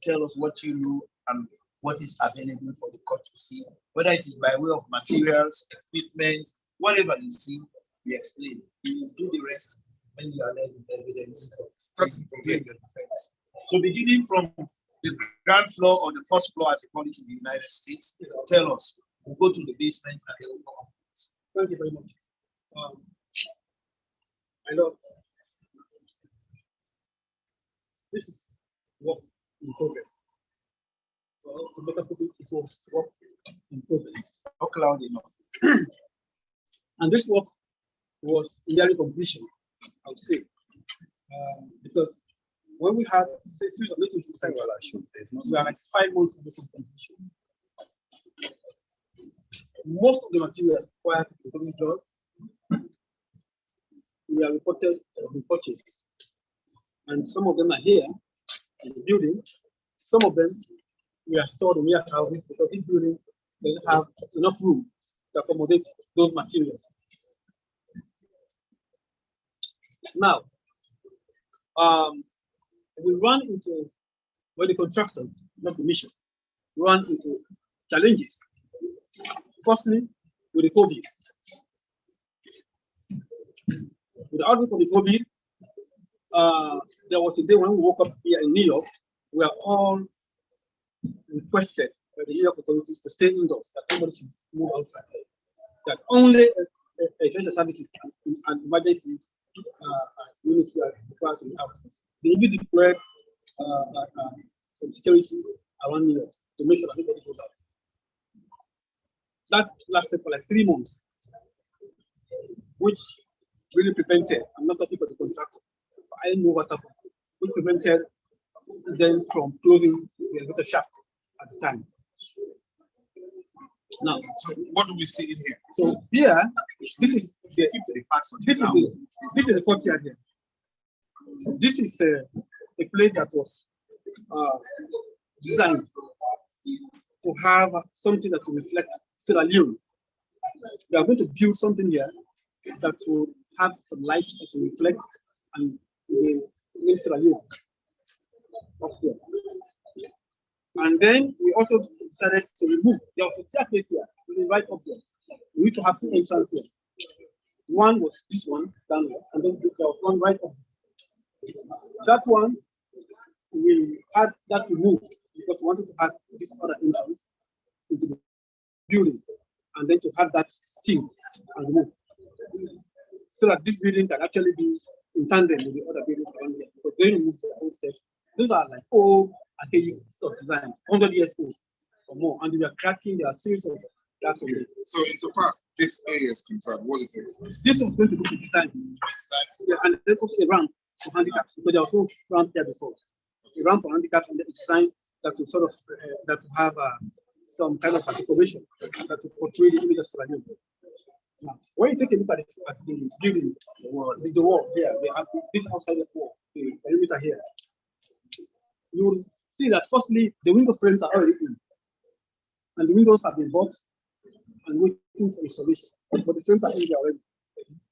Tell us what you know and what is available for the court to see, whether it is by way of materials, equipment, whatever you see, we explain. You will do the rest when you are led with evidence. Starting from here, your defense. So beginning from the ground floor or the first floor, as we call it in the United States, tell us. We'll go to the basement and then we'll go up. Thank you very much. I love this is work in progress. To better put it, it was work in progress. Not loud enough. And this work was nearly completion, I would say, because when we had a series of meetings with Central, we are like 5 months away from completion. Most of the materials required to become this job, we are reported to be purchased, and some of them are here in the building. Some of them we are stored in warehouses because this building doesn't have enough room to accommodate those materials. Now, we run into, when the contractor, not the mission, run into challenges. Firstly, with the COVID. With the outbreak of the COVID, there was a day when we woke up here in New York, we are all requested by the New York authorities to stay indoors, that nobody should move outside, that only essential services and emergency units were required to be out. They even deployed some security around New York to make sure that nobody goes out. That lasted for like 3 months, which really prevented, I'm not talking for the contractor, but I didn't know what happened, which prevented them from closing the elevator shaft at the time. Now, so what do we see in here? So here, this is the courtyard here. This is a place that was designed to have something that will reflect Sierra Leone. We are going to build something here that will have some lights that will reflect and the Sierra Leone up here. And then we also decided to remove, there was a staircase here, right up there. We need to have 2 entrances here. One was this one down there, and then there was one right up there. That one, we had that removed because we wanted to have this other entrance into the building, and then to have that seal and removed, so that this building can actually be in tandem with the other buildings around here, because they removed their own steps. These are like old archaic stuff designs, 100 years old or more, and we are cracking their series of that. Okay. So insofar as this area is concerned, what is this? This was going to be design. Yeah, and then also a ramp for handicaps, because there was no ramp there before. A ramp for handicaps, and then a design that will sort of that will have some kind of articulation that will portray the image of Sierra Leone. Now, when you take a look at the building, the wall here, they have this outside the wall, the perimeter here. You will see that firstly, the window frames are already in, and the windows have been bought and waiting for installation. But the frames are in there already.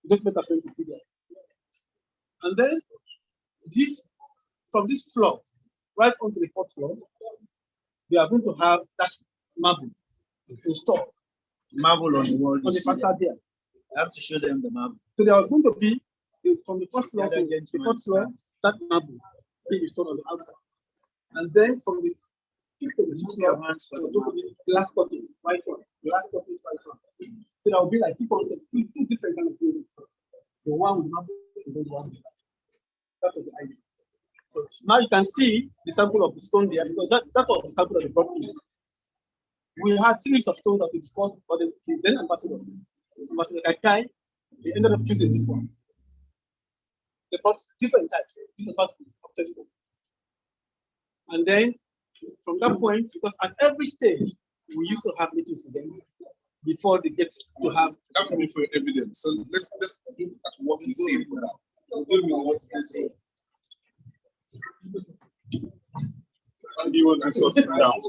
Just better frames to figure. And then this, from this floor right onto the 4th floor, we are going to have that marble installed. Marble on the wall. On the facade there. I have to show them the marble. So there was going to be from the 1st floor to the 4th floor, that marble being installed on the outside. And then from the glass cutting right front, glass cutting right front. So there will be like two different kind of buildings. The one with marble and then the one with glass. That was the idea. So now you can see the sample of the stone there, because that was the sample of the block. we had series of stories that we discussed, but the then ambassador Kai, he ended up choosing this one. They brought different types. This is part of textbook. And then from that point, because at every stage we used to have meetings with them before they get to have That will be for evidence. So let's look at what he's saying now. Give me what he's saying. How do you want to sort it down?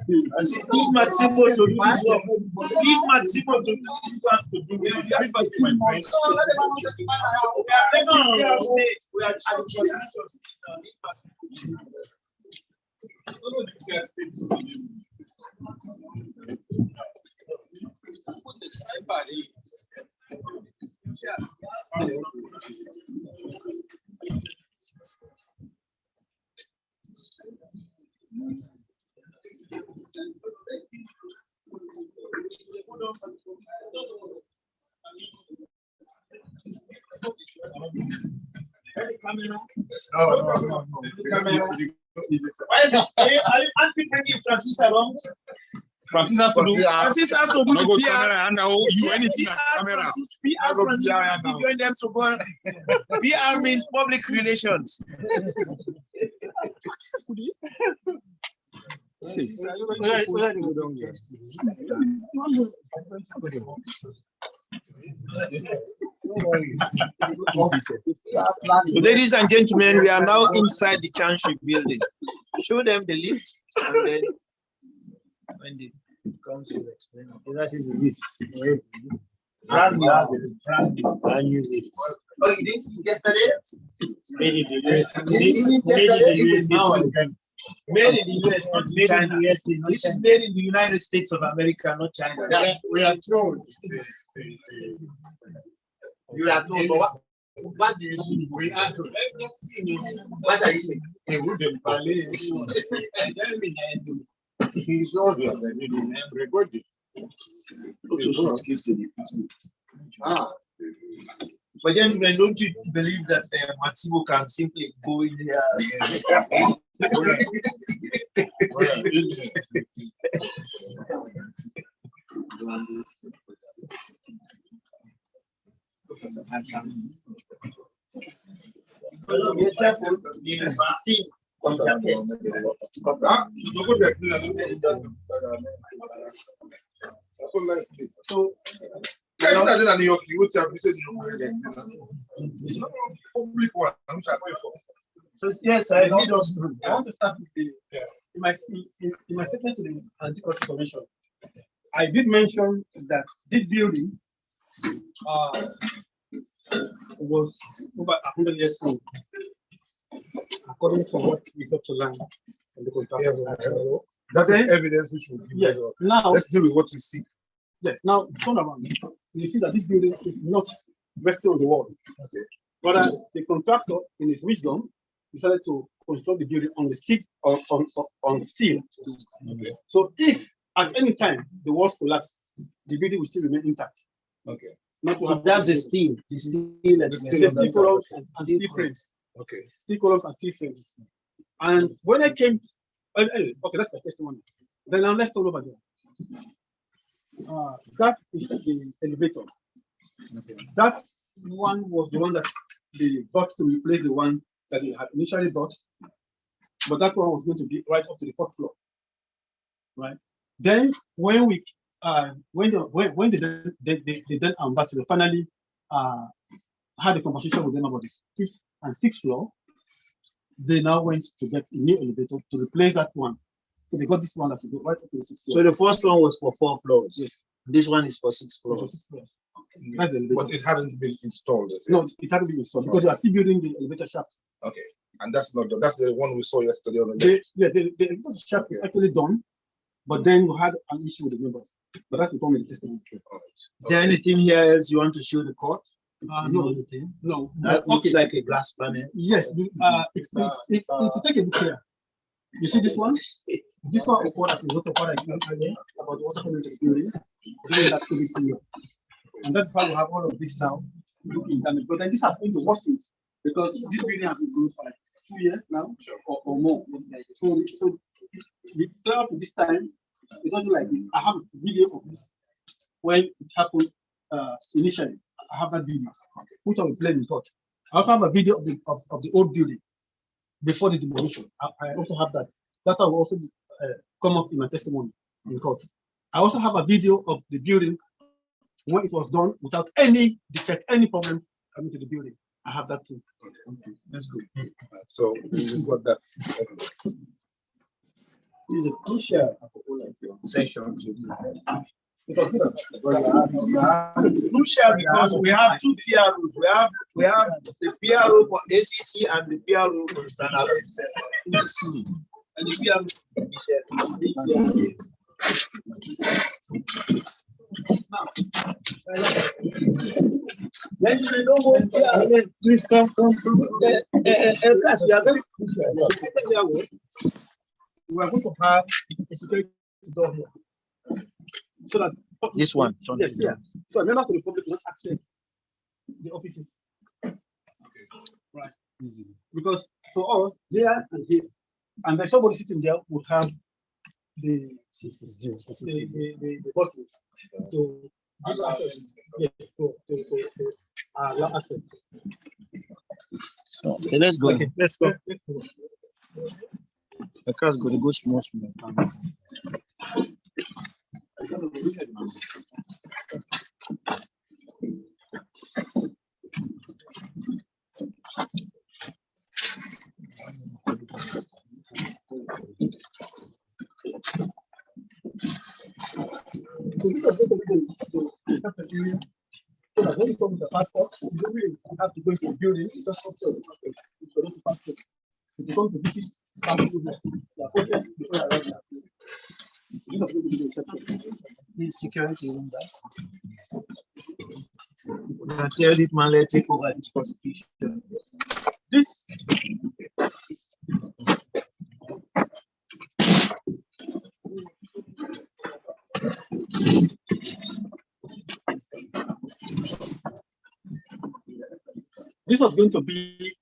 And if Matsimo to do this, if Matsimo to do this, has to do with it. We are at the No. Aren't you bringing Francis along? Francis has to do. Francis has to do No go the PR. camera and you anything at camera. Join them to go. PR means public relations. See. So, ladies and gentlemen, we are now inside the Township building. Show them the lift, and then when they come to explain, that is the lift. Brand new lift. Oh, you didn't see yesterday? Made in the US. Made in the US, not China. This is made in the United States of America, not China. We are told. You are told, but what do you see? We are told. Let's just see. What are you saying? He wouldn't believe. He's obvious that it is everybody. Ah. But gentlemen, don't you believe that Matsimo can simply go in here? So New York, you would have message it's not a public one. I'm sorry for. So yes, I need us through. I want to start with the in my statement to the Anti-Corruption Commission. I did mention that this building was over 100 years old, according to what we got to learn from the contractor. That is evidence which will give Yes. Now let's deal with what we see. yes. Now turn around. You see that this building is not resting on the wall. Okay. But the contractor, in his wisdom, decided to construct the building on the steel on steel. Okay. So if at any time the walls collapse, the building will still remain intact. Okay. Not to So have that's the steel, and steel columns and steel frames. Okay. Steel columns and steel frames. And when I came, okay, that's the first one. Then now let's turn over there. That is the elevator. Okay. That one was the one that they bought to replace the one that they had initially bought, but that one was going to be right up to the 4th floor. Right. Then when we when the then ambassador finally had a conversation with them about the 5th and 6th floor, they now went to get a new elevator to replace that one. So they got this one that will go right up to the 6th floor. so the first one was for 4 floors. Yes. This one is for 6 For floors. 6 floors. That's the elevator. But it hadn't been installed. Is it? No, it hadn't been installed because they are still building the elevator shaft. Okay. And that's not that's the one we saw yesterday on the left. The elevator shaft is actually done, but then we had an issue with the members. But that will come in the testimony. All right. Is there anything here else you want to show the court? No, Anything? no. That looks like a glass panel. Yes, if you take a look here, you see this one? This one is what I wrote about the water coming to the building. That here. And that's why we have all of this now. But then this has been the worst thing because this building has been closed for like 2 years now or more. So Prior to this time, it wasn't like this. I have a video of this when it happened initially. I have that video, which I will play in court. I also have a video of the old building before the demolition. I also have that. That will also come up in my testimony in court. I also have a video of the building when it was done without any defect, any problem coming to the building. I have that too. Okay. That's good. So we've got that. This is a crucial session to do. Because crucial because we have two PROs. We have the PRO for ACC and the PRO for standard. And the PRO please come. Class, we are very crucial. We are going to have a security door here. So that This one. yes, yeah. So members of the public will not access the offices. Right. Because for us, there and here, and then somebody sitting there would have the buttons to give access. Yes, to allow access. So, okay, let's go. Okay, let's go. The car's going to go small. So that when you come with the passport, you don't really have to go into the building, you just come to the passport. If you come to visit, This security room. Tell it, man, let's take over this prosecution. this this was going to be,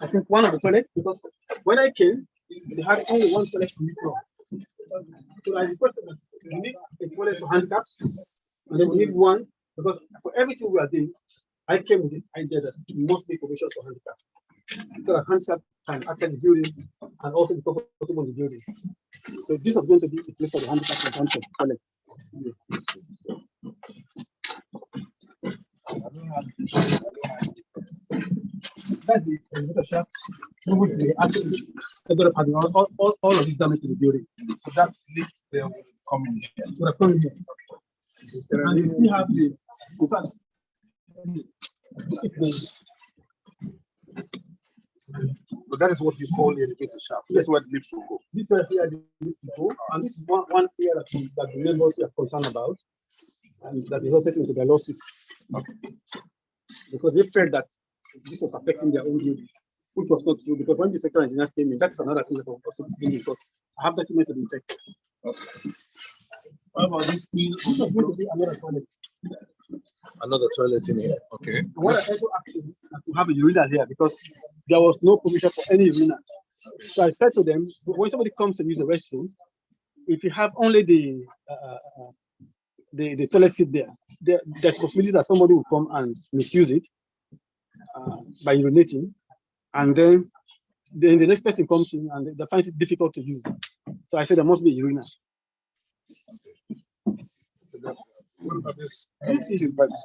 I think, one of the toilets, because when I came, they had only one toilet in the floor. So I requested that we need a toilet for handicaps, and then we need one, because for everything we are doing, I came with the idea that we must make provision for handicaps. So that handicap can access the building and also be comfortable in the building. So this was going to be a place for the handicaps in terms of toilet. That's the elevator shaft through which we actually ended up having all of this damage to the building. So that lift there will come in here. So we're coming here. And if we have the, in fact, So that is what you call the elevator shaft. That's where the lift will go. this right here, the lift to go, and this is one area that the members are concerned about, and that resulted into the lawsuit. Okay. Because they felt that this was affecting their own building, which was not true, because when the sector engineers came in, that's another thing that was also being in court. I have documents to be checked. Okay. What about this thing? This was going to be another toilet. Another toilet in here. Okay. And what I also asked is to have a urinal here, because there was no provision for any urinal. So I said to them, when somebody comes to use the restroom, if you have only the toilet seat there, there's a possibility that somebody will come and misuse it by urinating, and then the next person comes in and they find it difficult to use. So I said there must be a urinal. So that's, what about this? These steel pipes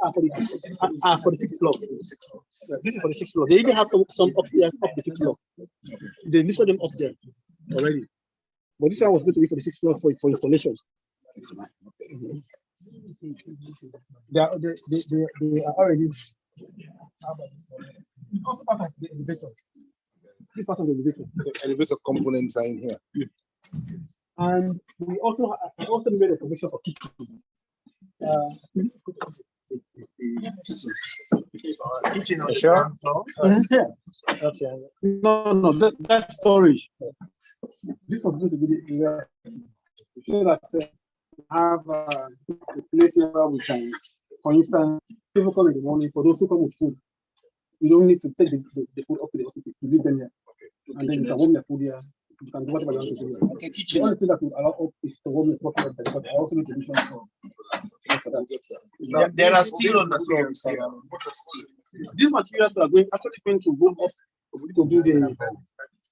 are for the 6th floor. This is for the 6th floor. They even have some upstairs up the 5th floor. They lifted them up there already. But this one was going to be for the 6th floor for installations. They are already. It's also part of the elevator. This part of the elevator. The elevator components are in here. And we also made a provision for kitchen. Kitchen on the ground floor. Okay. No, that's storage. This was going to be the area so that we have a place where we can, for instance, people come in the morning, for those who come with food, you don't need to take the food up to the office, you leave them here. And then you can warm their food here You can do whatever you want to do. Okay, The kitchen. only thing that will allow us is to hold the property, but I also need permission for that. There are still on the floor. These materials are going to go up to do the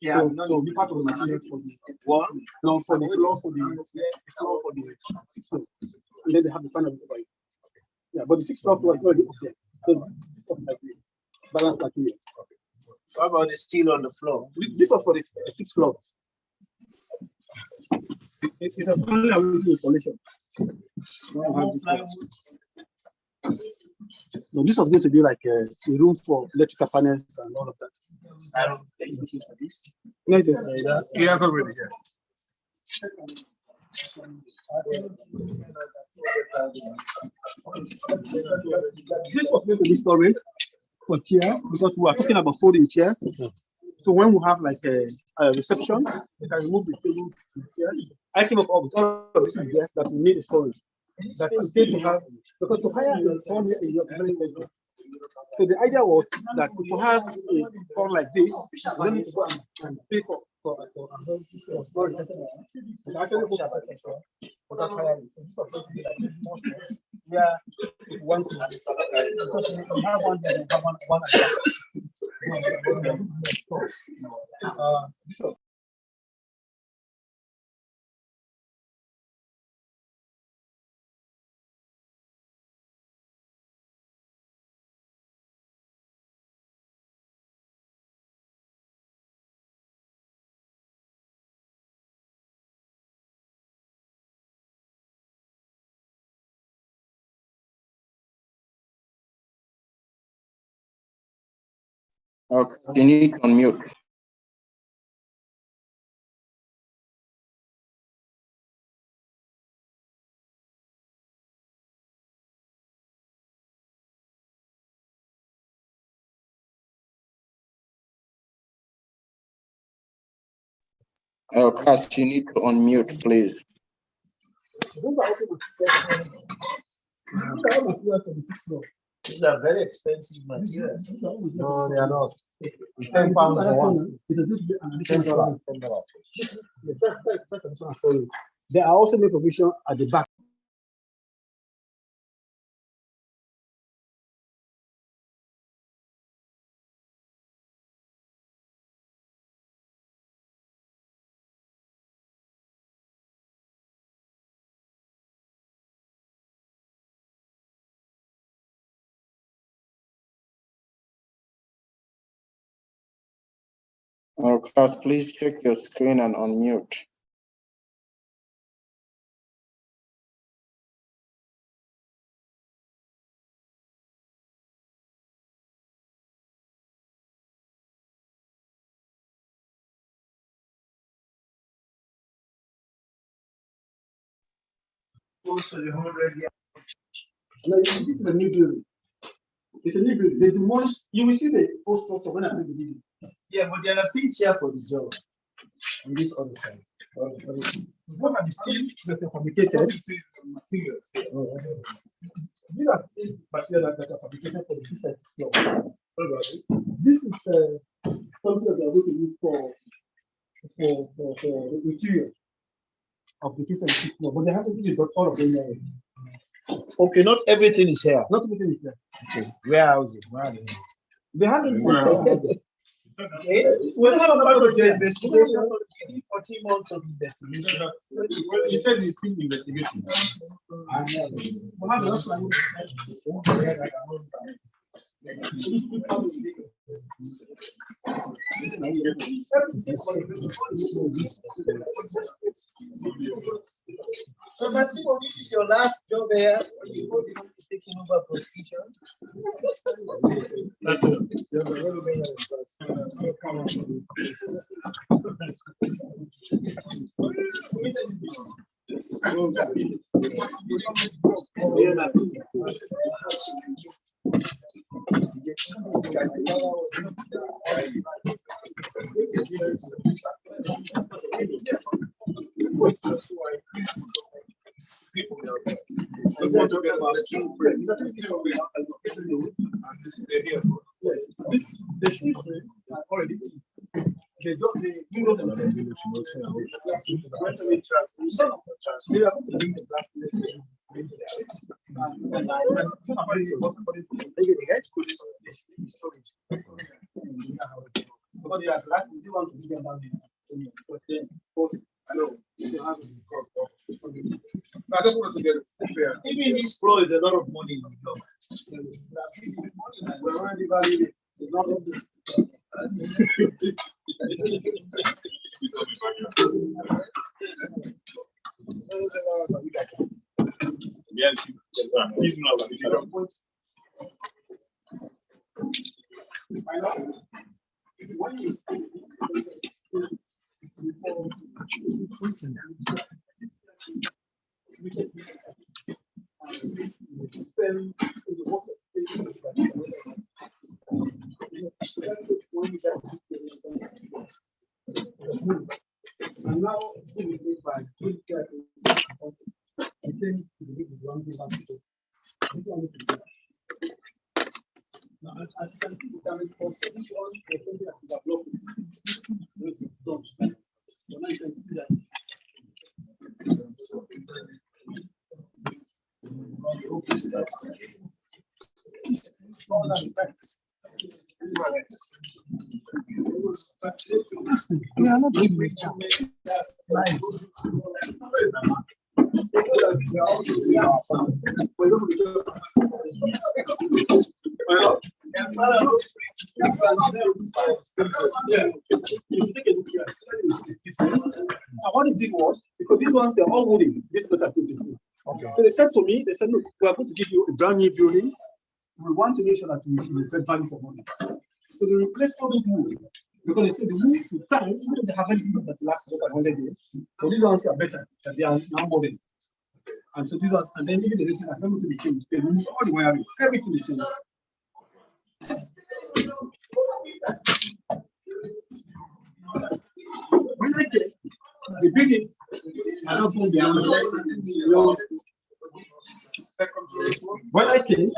to be part of the materials for the Wall. no for the floor for the and then they have the final over it. Yeah, but the 6th floor was already up there. So something like this. Balance material. What about the steel on the floor? This was for the 6th floor. It's a only awaiting installation. No, this was going to be like a room for electrical panels and all of that. I don't think for this. Yes, yes, that. He has already here. This was going to be storage for chair because we are talking about folding chair. So when we have like a reception, we can remove the table chair. I came up with all of these ideas that we need a storage. That in case you have, because to hire someone here in your very bedroom. So the idea was that to have a phone like this, you don't need to go and pay for storage. But actually, for that hire, yeah, if you want to, because we have one there, we have one. So Okay, you need to unmute. Cash, you need to unmute, please. These are very expensive materials. no, they are not. It's £10 for one. $10. There are also made provision at the back. Cash, please check your screen and unmute. No, this is the new building. It's a new building. They demolished. You will see the full structure when I make the video. Yeah, but there are things here for the job. On this other side. What are the steel that are fabricated? Materials. These are steel materials that are fabricated for the different floors. This is something that they are going to use for the material of the different floors. But they haven't got all of them there. Okay, not everything is here. Not everything is there. Okay, warehousing. Where are they? They haven't. Okay, we have a part of the investigation. 14 months of investigation. You said it's still investigation. So, Maximo, this is your last job here. You will be taking over prosecution. That's it. They don't, they do not understand. We are going to bring the black because they are black, we want to give them down. I know. I just wanted to get it clear. Even this floor is a lot of money. We're already valued. It's not and now by now, as you can see, the damage for this one, the block. So now you can see that. We are not doing great job. What it did was, because these ones are all wooden, this better to okay. So they said to me, they said, look, we are going to give you a brand new building. We want to make sure that we get value for money. So they replaced all the wood. Because they said the wood with time, even though they haven't been that last 100 days, but these ones are better, that they are now modern. And so these ones, and then even the rating has everything to change. They remove all the wiring, everything is changed. When I came, the building, I don't think when I came,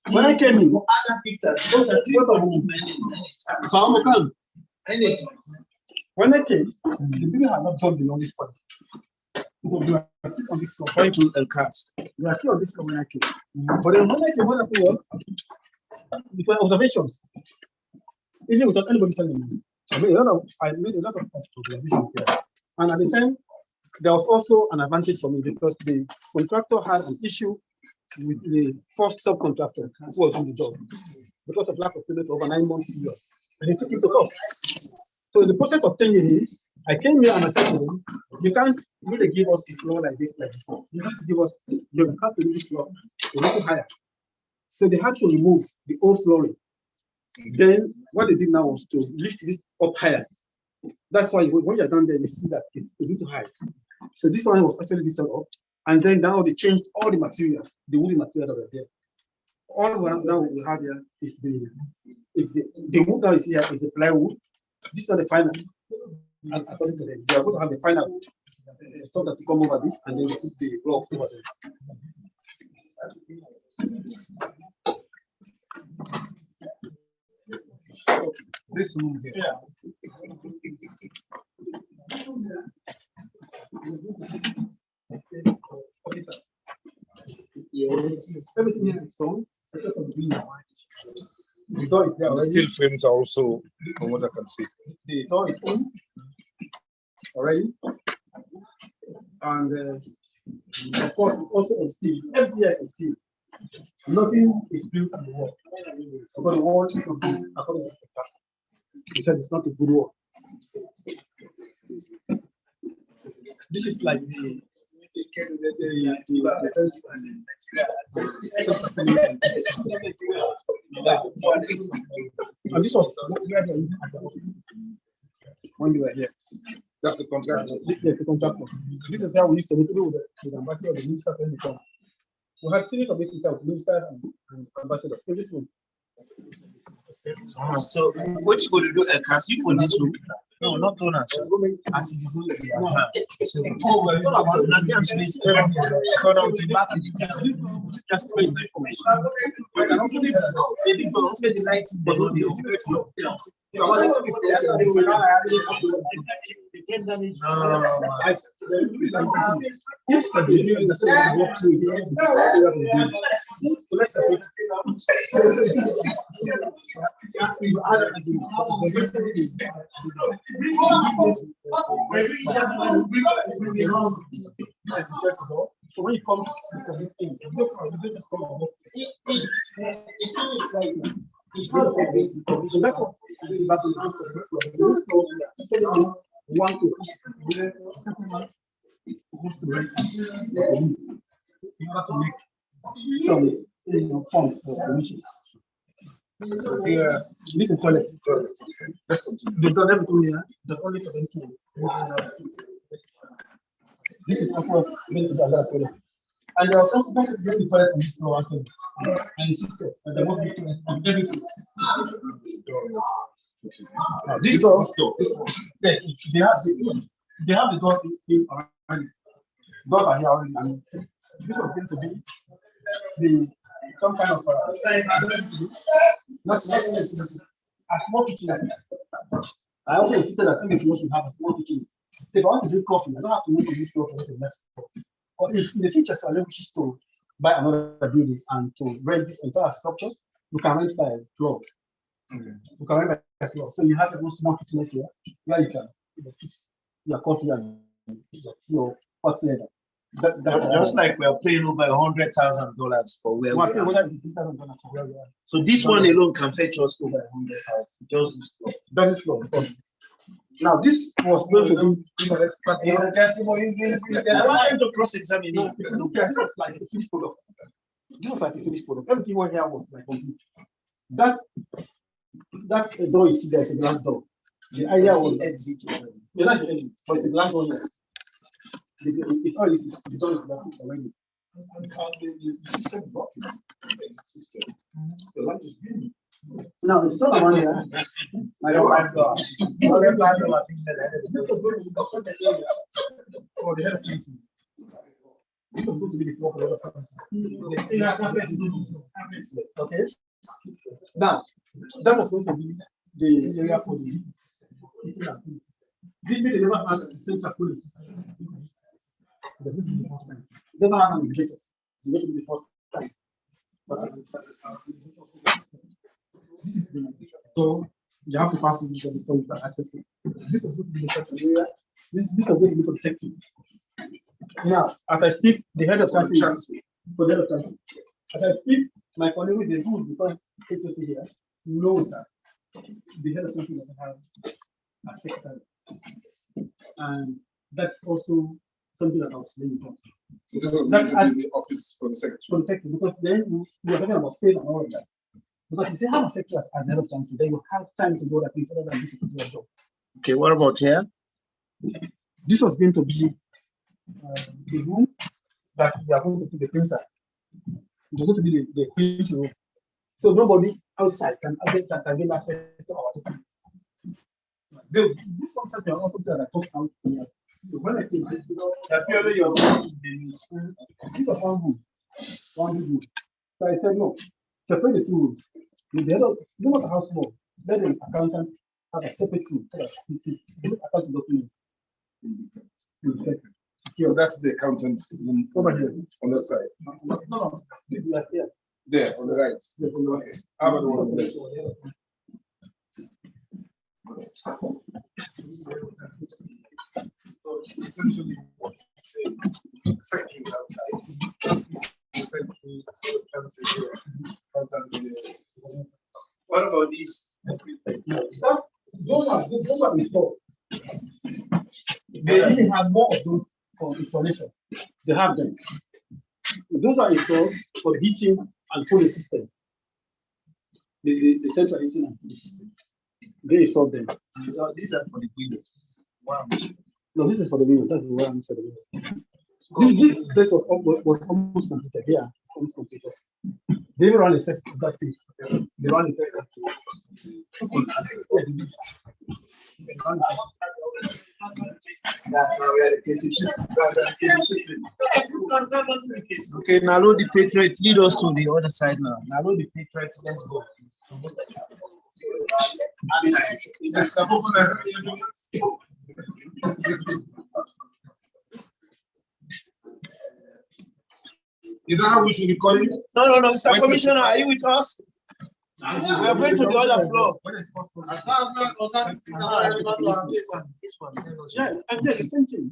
when I came in, when I came, the building had not done the longest part. Because we were still on this floor, going to El Cas. We are still on this floor when I came. But then when I came, what happened was, it was observations. Even without anybody telling me. I made a lot of observations here. And at the time, there was also an advantage for me because the contractor had an issue with the first subcontractor who was doing the job because of lack of payment over 9 months period. And he took it to court. So in the process of changing it, I came here and I said to them, you can't really give us a floor like this like before. You have to give us, you have to leave this floor a little higher. So they had to remove the old flooring. Then what they did now was to lift this up higher. That's why when you're down there, you see that it's a little high. So this one was actually lifted up. And then now they changed all the materials, the wooden material that were there. All now we have here is the wood that is here is the plywood. This is not the final. And according to them, they are going to have the final wood. So that you come over this and then you put the blocks over there. So, this room here. Everything here is stone. The door is there already. Steel frames are also, from what I can see. The door is on already. And of course, it's also on steel. Everything is steel. Nothing is built on the wall. Because the wall is not built according to the contractor. He said it's not a good wall. This is like the and this was when you were here. That's the contractor. Yes, the contractor. This is how we used to do with the ambassador of the minister when they come. We had series of meetings with ministers and ambassadors. So this one. So what you going to do, can you for this room? No, not donors. As you do so we're talking about Nigerian space. So now to back just for information. We can also the lights, but not the Yesterday, I walked through here. So when you come to these things, you don't just come about one to in order to make some funds for commission. So here, this is toilet. Let's continue. They've done everything here, just only for them to. This is also going to be another toilet. And there are some people who get the toilet on this floor and insisted that there must be toilet on everything. This is also, they have the doors in already. Doors are here already, and this was going to be the some kind of not a small kitchen. I also insisted that if you want to have a small kitchen, so if I want to drink coffee, I don't have to move to this floor for the next floor. Or if in the future, so I wish to buy another building and to rent this entire structure, you can rent by floor. You can rent by floor. So you have a small kitchen here where you can fix your coffee and your hot leather. Just like we are paying over $100,000 for where we are. So this one alone can fetch us over 100,000. Just this floor. Now this was going to be I want to cross-examine it. This was like a finished product. This was like a finished product. Everything over here was like complete. That door you see there is a glass door. The idea was exit. Yeah, that's the exit, but it's a glass door here. It's all easy. The door is glass already. The system is working. The light is green. Now it's not one here. I don't like that. For the head of country. This was going to be the floor for the other country. Okay. Now that was going to be the area for the this means they never had the same circulation. This will be the first time. They never had an indicator. This will be the first time. So you have to pass this before you can access it. This is going to be the second area. This is going to be for the section. Now, as I speak, the head of country for the head of country. As I speak, my colleague with the rules before HSC here knows that the head of country doesn't have a secretary. And that's also something that I was saying. So this is the office for the secretary. For the secretary, because then we are talking about space and all of that. Because if they have a secretary as head of country, then you have time to go that thing further than this to do your job. Okay, what about here? This was going to be the room that we are going to put the printer. It's going to be the printing room. So nobody outside can gain access to our document. This concept is also that I talked about here. When I came, this was one room. So I said, no, separate the two rooms. The head of, you know, the house more, let the accountant have a separate room so that he can account documents. So that's the accountant's room over here on that side. No, like here. There on the right. Yeah, on the right. How about the one on the left? What about these? Those are installed. They even have more of those for installation. They have them. Those are installed for the heating and cooling system. The central heating and cooling system. They installed them. These are for the windows. Wow. No, this is for the window. That's the one for the window. This place was almost completed. Yeah, almost completed. They even run a test of that thing. They run a test of Okay, now load the Patriot. Lead us to the other side now. Now load the Patriot. Let's go. Is that how we should be calling? No, Mr. Commissioner, are you with us? We are going to the other floor. Yeah, and then the same thing.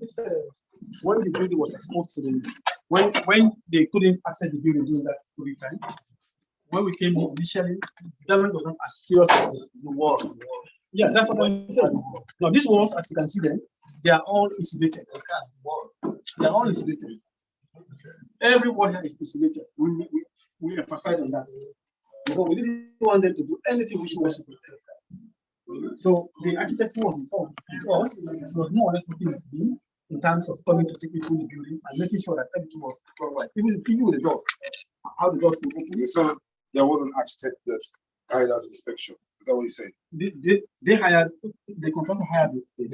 When the building was exposed to the, when they couldn't access the building during that COVID time, when we came in initially, the damage was not as serious as the wall. Yeah, that's what I'm saying. Now these walls, as you can see them, they are all insulated. They are all insulated. Every wall here is insulated. We emphasize on that. Because we didn't want them to do anything which was. So the architect who was informed because it was more or less looking at me in terms of coming to take me through the building and making sure that everything was right. Even with the door, how the doors could open. So there was an architect that carried out inspection. Is that what you say? They hired, the contractor hired the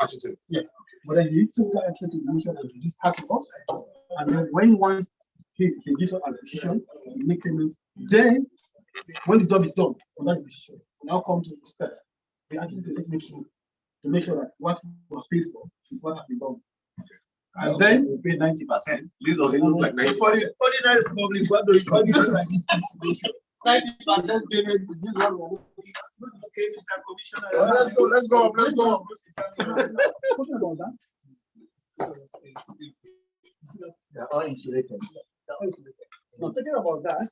architect. Yeah. But then he took that architect to mention that this happened off. And then when once he gives us a decision, we make payment. Then when the job is done, on that decision, we now come to inspect. The architect will take me through to make sure that what was paid for is what has been done. And then we pay 90%. This doesn't look like 90%. For the ordinary public, what do you call this? 90% payment is this one. Okay, Mr. Commissioner. Let's go up. Talking about that. They are all insulated. Now talking about that,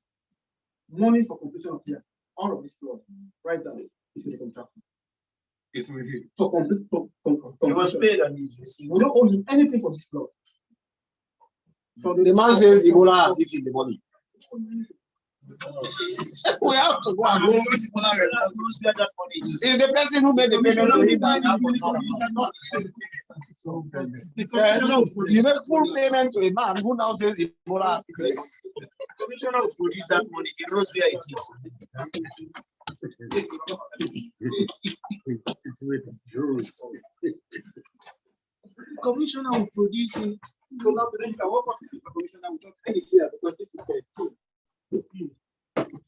money for completion of here, all of this floor, right down, is in the contract. It's with you. For complete, He was paid and he's received. we don't owe him anything for this floor. So The man says Ebola has eaten the money. We have to go and go. Knows where that money is. Is the person who made the payment to him that you make full payment to a man who now says Ebola has eaten. The commissioner will produce that money. He knows where it is. Commissioner will produce it. So now the work of the commissioner without any fear because this is their team.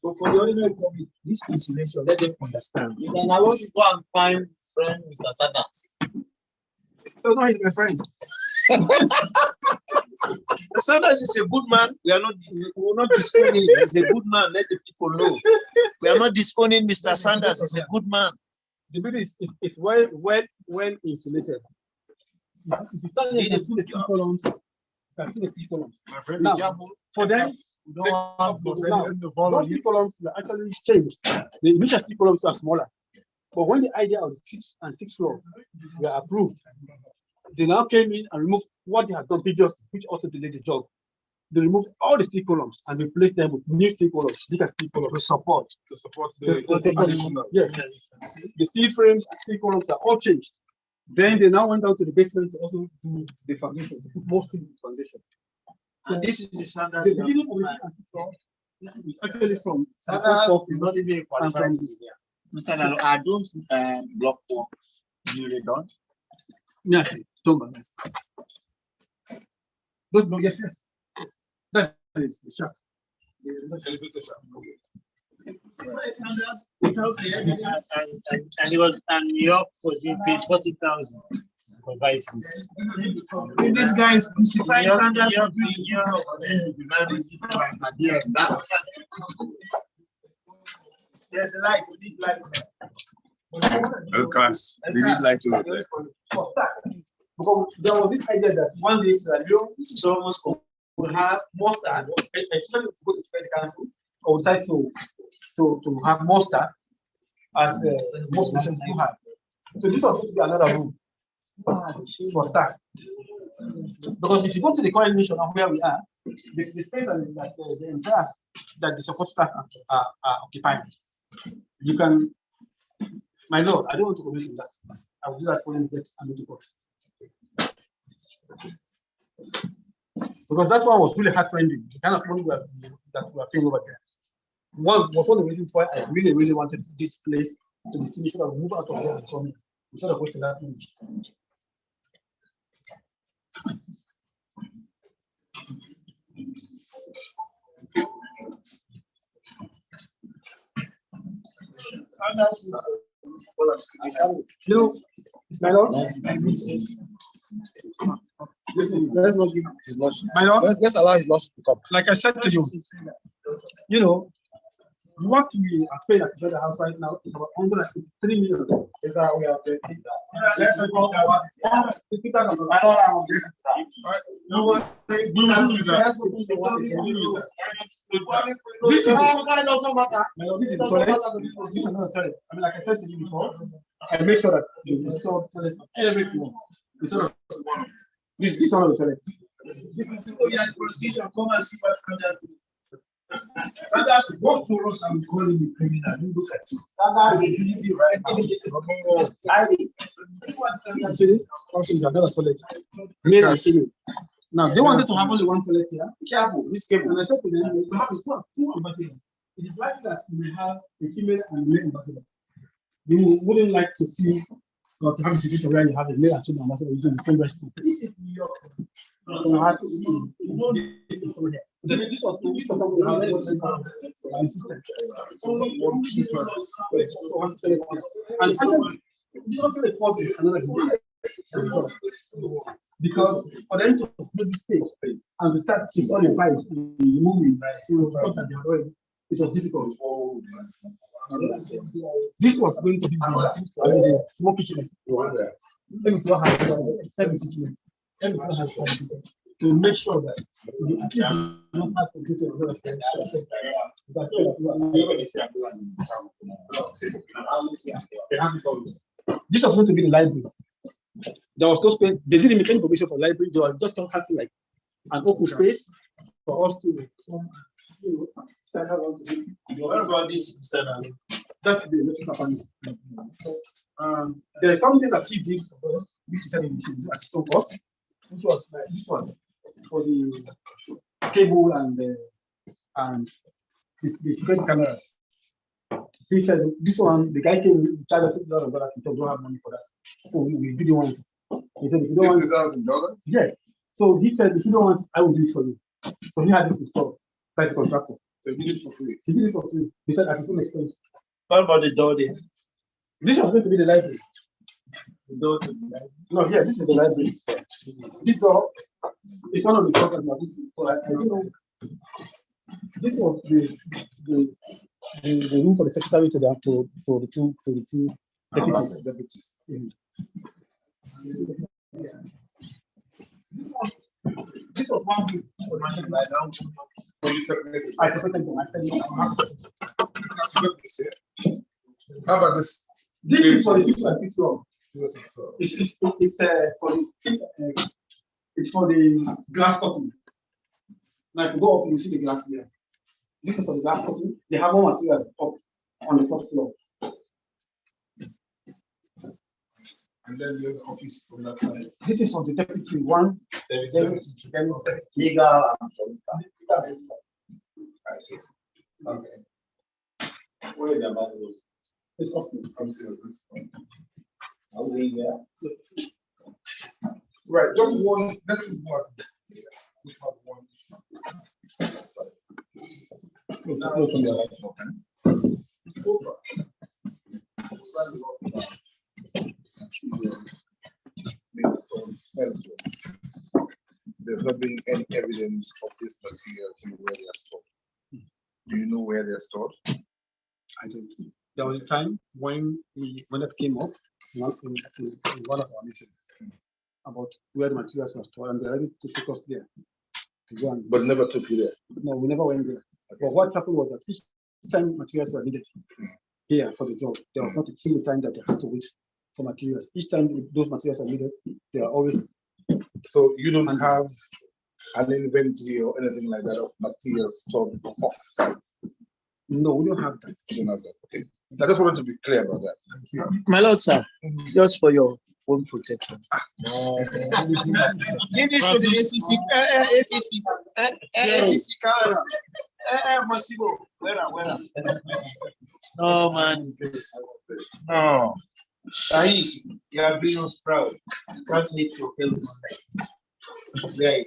But for the ordinary public, this insulation, let them understand. You can allow to go and find friend Mr. Sanders. So now he's my friend. Sanders is a good man. We will not disown him. He's a good man. Let the people know. We are not disowning Mr. Sanders. He's a good man. The building is well insulated. If you start to see the steel columns, you can see the steel columns. Now, for them, those steel columns were actually changed. The initial steel columns are smaller. But when the idea of the 5th and 6th floor were approved, they now came in and removed what they had done previously, which also delayed the job. They removed all the steel columns and replaced them with new steel columns, bigger steel columns to support the additional. Yes. The steel frames and steel columns are all changed. Then they now went down to the basement to also do the foundation, to put more steel in the foundation. And this is the Sanders. The beginning of the this is actually from Sanders is not even a qualified engineer. Mr. Nalo, are those block work newly done? Yes, don't balance. Those blocks, yes. That is the shaft. Sanders without the evidence, and he was and New York was being paid 40,000 for vices. This guy is crucifying Sanders. There's the light. We need light. Locus, we need light to look. Because there was this idea that one day this is almost will have more stars, especially if you go to French Council, or decide to have more stars as most nations do have. So this was supposed to be another room for staff. Because if you go to the current mission of where we are, the space that the entire that the support staff are occupying, you can, my lord, I don't want to comment on that. I will do that when we get another box. Because that's why I was really heart rending, the kind of money that we are paying over there. One was one of the reasons why I really wanted this place to be finished and move out of there and come in instead of wasting that image. You know, my lord, listen, let's not give His lordship. my lord, Let's allow his lordship to come. like I said to you know, what we are paying at the house right now is about 153 million. Is that we are paying? Let's go. This is the toilet. This is another toilet. I mean, like I said to you before, I make sure that you install toilet for everyone. This is one of the toilet. Come and see what Sanders. Sanders, walk for us and call him a criminal. You look at it. Sanders is easy right now. Now they wanted to have only one toilet here. Careful, this cable. And I said to them, we have two ambassadors. It is likely that we may have a female and a male ambassador. You wouldn't like to see or to have a situation where you have a male and female ambassador using the same restroom. This is New York. So I had to, this was something we have assistant. And second, this was a problem another because for them to make this space and to start to all the pipes moving, it was difficult. This was going to be the small kitchen. Every floor has every kitchen. Every floor has to make sure that the at least don't have this was going to be the library. There was no space. They didn't make any provision for library. They were just having like an open space for us to stand around. What about this, Mr. Nalo? That's the electrical panel. There is something that he did for us, which he said he should do at his own cost, which was like this one for the cable and the security camera. He said this one, the guy came to charge us $50,000. He don't have money for that. So we didn't want it. He said if you don't want $50,000? yes. So he said if you don't want it, I will do it for you. So he had this installed by the contractor. So he did it for free. He did it for free. He said at his own expense. What about the door there? This was going to be the library. The door to the library? No, yeah, this is the library. This door is one of the doors that so I don't know. This was the room for the secretary to the two deputies. This was one room for my secretary. I separated them. How about this? This is for the 5th and 6th floor. It's for the glass curtain. Now, if you go up, you see the glass there. This is for the glass curtain. They have more materials up on the top floor. And then the office on that side. This is for the deputy one. Legal and I see. okay. Where is the ambassadors? It's up to Are we there? Right, just one. Let's just one. We have one. There's not been any evidence of this material to where they are stored. Do you know where they're stored? I don't know. There was a time when it came up in one of our meetings about where the materials were stored, and they're ready to take us there. To go and, But never took you there. no, we never went there. But what happened was that each time materials were needed here for the job, there was not a single time that they had to wait for materials. Each time those materials are needed, they are always. So you don't have an inventory or anything like that of materials stored off site? No, we don't have that. You don't have that. Okay. I just wanted to be clear about that. My lord, sir, just for your own protection. Give it to the ACC. No, man. No. Saeed, you are being us proud. You can't make your feelings. Right.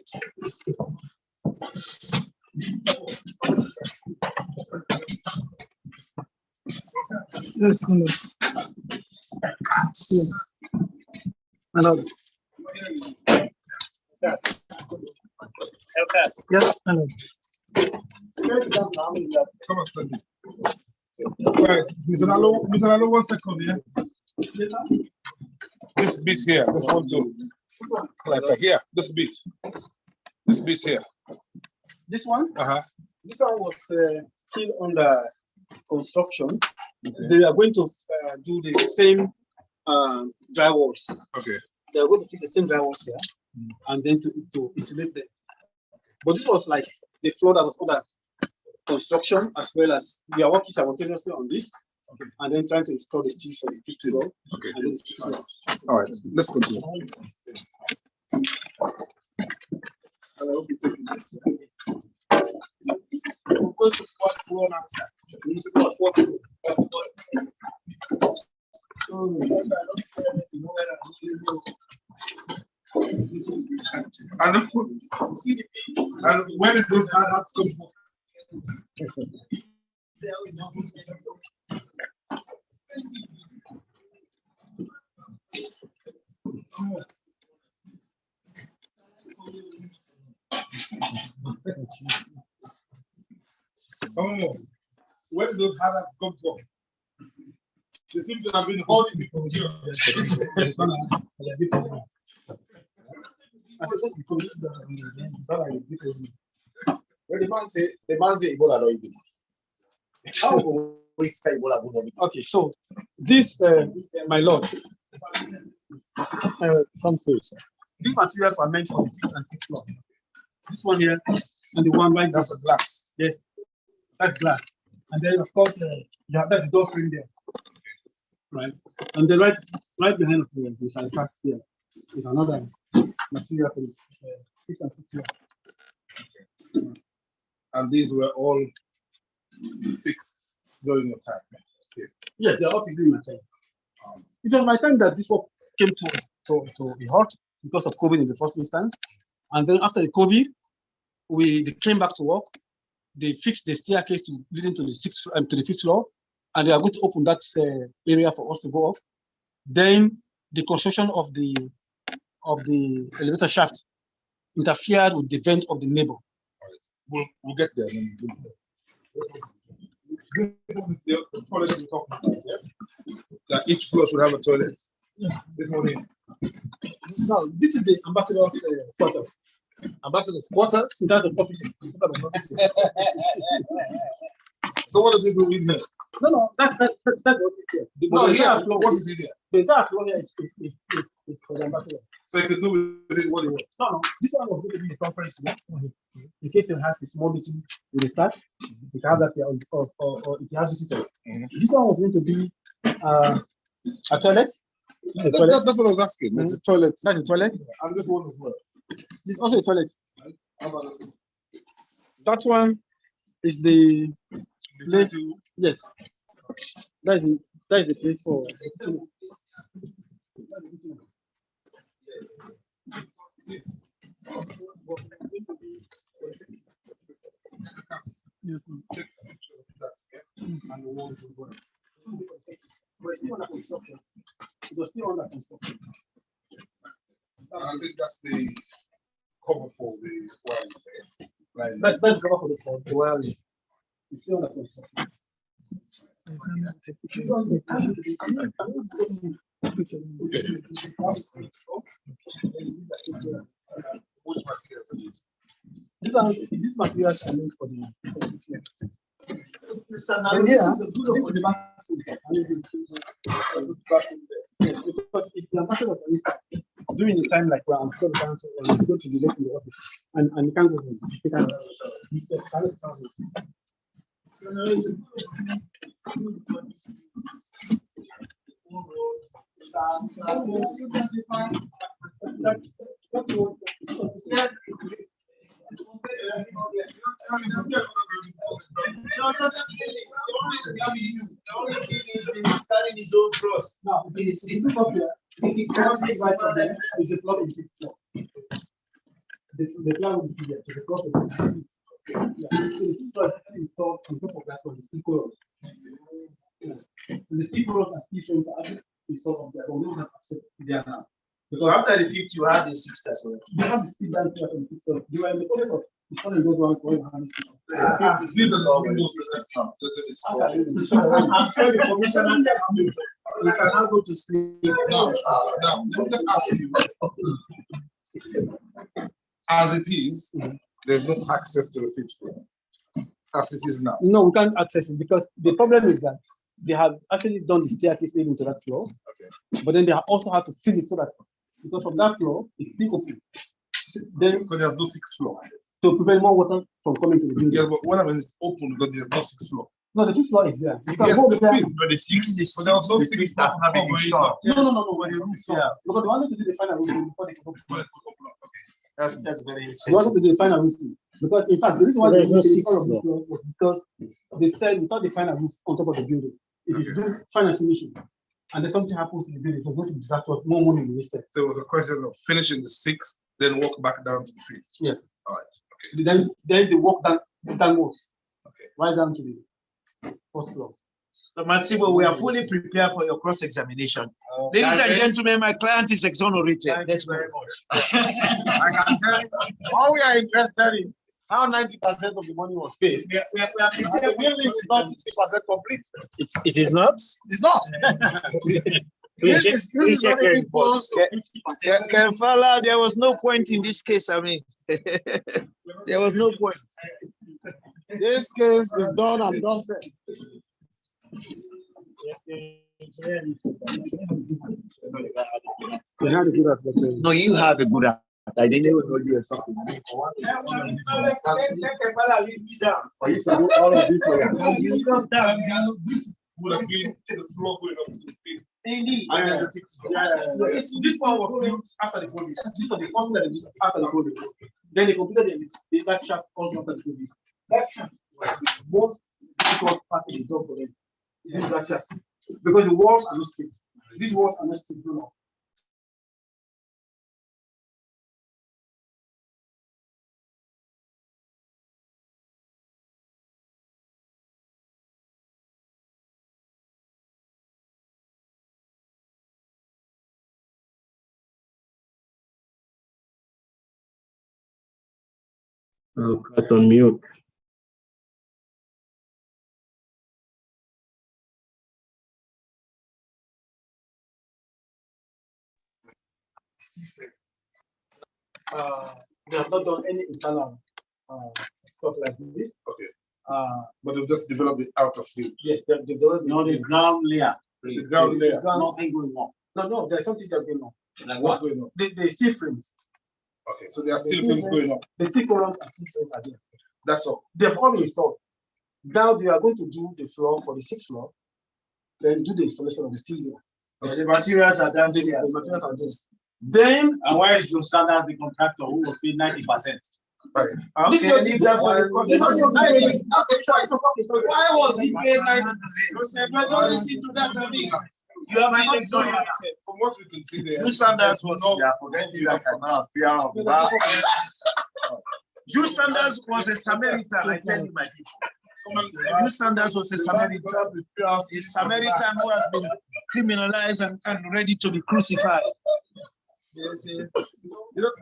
Yes, hello. Yes, hello. Come on, stand it. Right, Mr. Nalo, 1 second, yeah. This bit here, this one too. Like here, this bit here. This one? Uh-huh. This one was still under construction. They are going to do the same dry walls. Okay. They are going to fix the same dry walls here, and then to insulate them. But this was like the floor that was under construction, as well as we are working simultaneously on this, and then trying to install the steel for the fifth floor. Okay. And then the sixth floor. All right, let's continue. And where did those hats come from? Oh, where did those hats come from? They seem to have been holding the computer. Well, the man say Ebola don't eat. How will we say Ebola go vomit? Okay, so this, my lord, come first. These materials are meant for the fifth and sixth floor. This one here and the one right there. That's the glass. Yes, that's glass. And then of course you have that door frame there, right? And then right behind of the glass here is another material for the fifth and sixth floor. And these were all fixed during your time. Okay. Yes, they're all fixed in my time. It was my time that this work came to a halt because of COVID in the first instance, and then after the COVID, they came back to work. They fixed the staircase leading to the fifth floor, and they are going to open that area for us to go off. Then the construction of the elevator shaft interfered with the vent of the neighbor. We'll get there. The toilet we're talking about, yes? That each floor should have a toilet. Yeah. This one here. No, this is the ambassador's quarters. Ambassador's quarters? That's the office. So what does it do in here? No, that's the office here. No, here, what is it there? The entire floor here is for the ambassador. So you can do with it what you want. No, this one was going to be a conference room. In case it has a small meeting with the staff, you can have that there, or if you have visitors. This one was going to be a toilet. That's what I was asking. That's a toilet. That's a toilet. And this one as well. This is also a toilet. That one is the place. Yes. That is the place for. Yes, And the walls as well. But it's still under construction. It was still under construction. And I think that's the cover for the wiring. Like, That's the cover for the wiring. It's still under construction. Which materials are these? These materials are meant for the. Mr. Nalo, this is a good Because if the ambassador during the time like where I'm still council or you go to the local office and you can't go home, you can't He's carrying his own cross. Now, it's he can't see right from there. It's a floor in fifth floor. The plan will be here. So the floor will be yeah. So the fifth floor is installed on top of that one. It's equal. Yeah. the steep roads are still showing to install up there, but we don't have access there now. So after the 50, you have the 6 as well. They have the steep down here from the 6 floor. They were in the process of installing those ones for I'm sure the commissioner we can now go to sleep. Now, let me just ask you. As it is, there's no access to the fifth floor. As it is now. No, we can't access it because the problem is that they have actually done the staircase leading to that floor, but then they also have to seal it so that because from that floor it's still open. Then because there's no sixth floor. To prevent more water from coming to the building. Yes, but what I mean is open because there's no sixth floor. No, the fifth floor is there. You can Yes, go the there. fifth, but the sixth that have been installed. No. Yeah. Because they wanted to do the final roofing before they can open. That's very They wanted to do the final roofing. Because in fact, the reason why there's they no did sixth all of this was because they said without the final roof on top of the building, if you do final finishing and then something happens to the building, it's going to be disastrous, more money will be wasted. There was a question of finishing the sixth, then walk back down to the fifth. Yes. All right. Okay. Then they walk downwards. Okay. Right down to the first floor. So Matsibo, we are fully prepared for your cross-examination. Ladies and gentlemen, my client is exonerated. Thank you very much. I can tell you, all we are interested in how 90% of the money was paid. We are the building is not 60% complete. It is not? It's not. Please check your reports. Kefala, there was no point in this case. I mean, there was no point. This case is done and dusted. No, you have a good act. I didn't even know you were talking. I used to do all of this for you. This would have been the floor going up to the fifth. Indeed. And then the sixth floor. This one was built after the COVID. This was the first that they did after the COVID. Then they completed that shaft also after the COVID. That shaft was the most difficult part of the job for them. That shaft. Because the walls are not straight. These walls are not straight. No. Locus on mute. They have not done any internal stuff like this. Okay. But they've just developed the outer field. Yes, they've developed The ground layer. The ground layer. Nothing going on. No, there's something that's going on. Like what's going on? They steel frames. Okay, so there are still things going on. The steel columns and steel frames are there. That's all. They've all been installed. Now they are going to do the floor for the sixth floor, then do the installation of the steel layer. The materials are done. The materials are this. Then And where is Joe Sanders, the contractor, who was paid 90%? Right. this is leave that for the Why was he paid 90%? Don't listen to that, I mean. You have been exonerated. From what we can see there. Joe Sanders was Joe Sanders was a Samaritan. I tell you, my people. Joe Sanders was a Samaritan. A Samaritan who has been criminalized and ready to be crucified. Yes,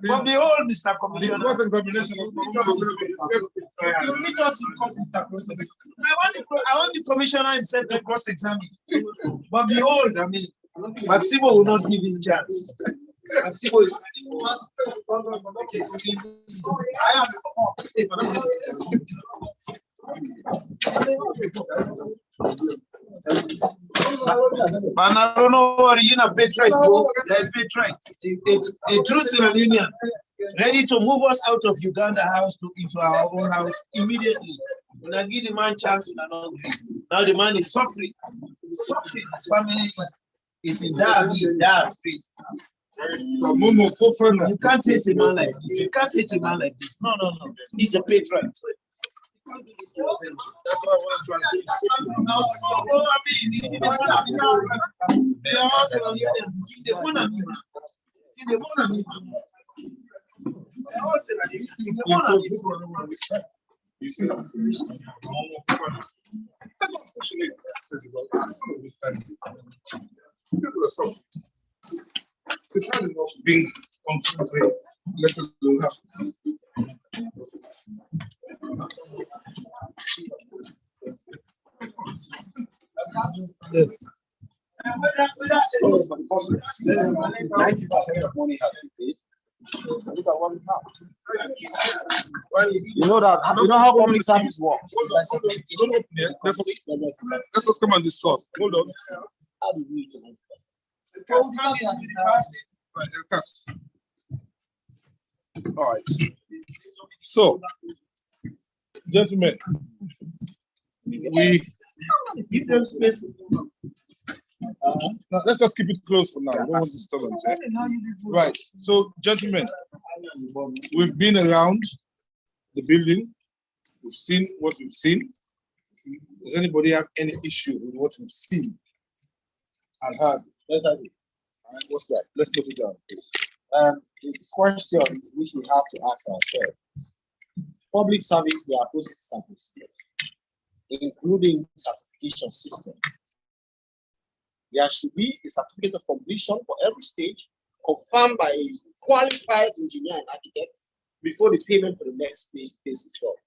but behold, Mr. Commissioner, you meet us in court, Mr. Commissioner. I want the commissioner himself to cross-examine. But behold, I mean, Matsimo will not give him chance. Matsimo is I am Man, I don't know what you're not patriot, bro. They're patriot. A true Sierra Union, ready to move us out of Uganda house into our own house immediately. When I give the man chance, now the man is suffering. Suffering. His family is in dire street. You can't hate a man like this. You can't hate a man like this. No. He's a patriot. That's what I want to try to You see, that's unfortunate. I don't understand. People are suffering. It's not enough being confronted, let alone have Yes. 90% of money has been paid. Look at what we have. You know how public service works. Let's come and discuss. Hold on. How do you do it? All right. So, gentlemen, we Give them space. now, let's just keep it close for now. We don't want disturbance. Right. So, gentlemen, we've been around the building. We've seen what we've seen. Does anybody have any issue with what we've seen and heard? Yes, I do. What's that? Let's put it down, please. The question which we have to ask ourselves: public service, they are process samples, including certification system. There should be a certificate of completion for every stage, confirmed by a qualified engineer and architect before the payment for the next phase is done.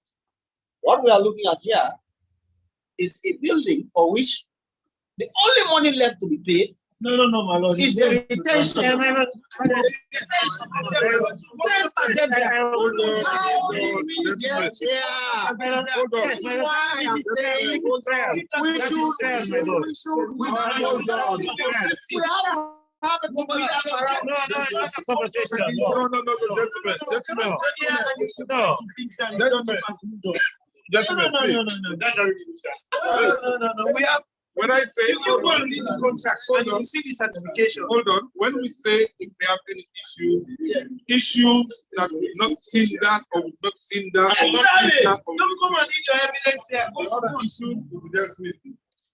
What we are looking at here is a building for which the only money left to be paid My lord. is the retention. We have. When I say You go and read the contract and you see the certification. Hold on. When we say if we have any issues that we've not seen that or we've not seen that, Don't come and eat your evidence here. Another issue will be dealt with.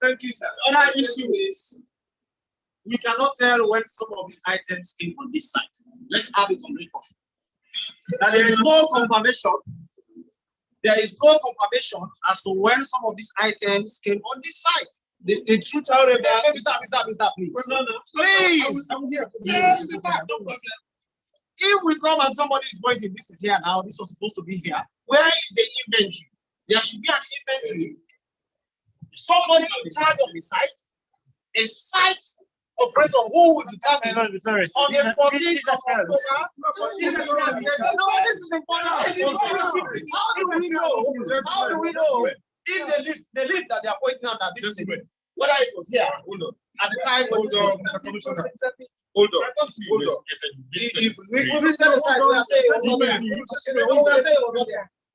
Thank you, sir. Another issue is we cannot tell when some of these items came on this site. Let's have it on record. That there is no confirmation. There is no confirmation as to when some of these items came on this site. The truth, however, Mr. Please. Please. I'm here. Yes, in fact, no problem. If we come and somebody is pointing, this is here now, this was supposed to be here. Where is the inventory? There should be an inventory. Somebody in charge of the site, a site operator who will determine on the 14th of October. This is important. How do we know? How do we know if the lift that they are pointing out that this is whether it was here at the time when Hold on. If we set aside, we are saying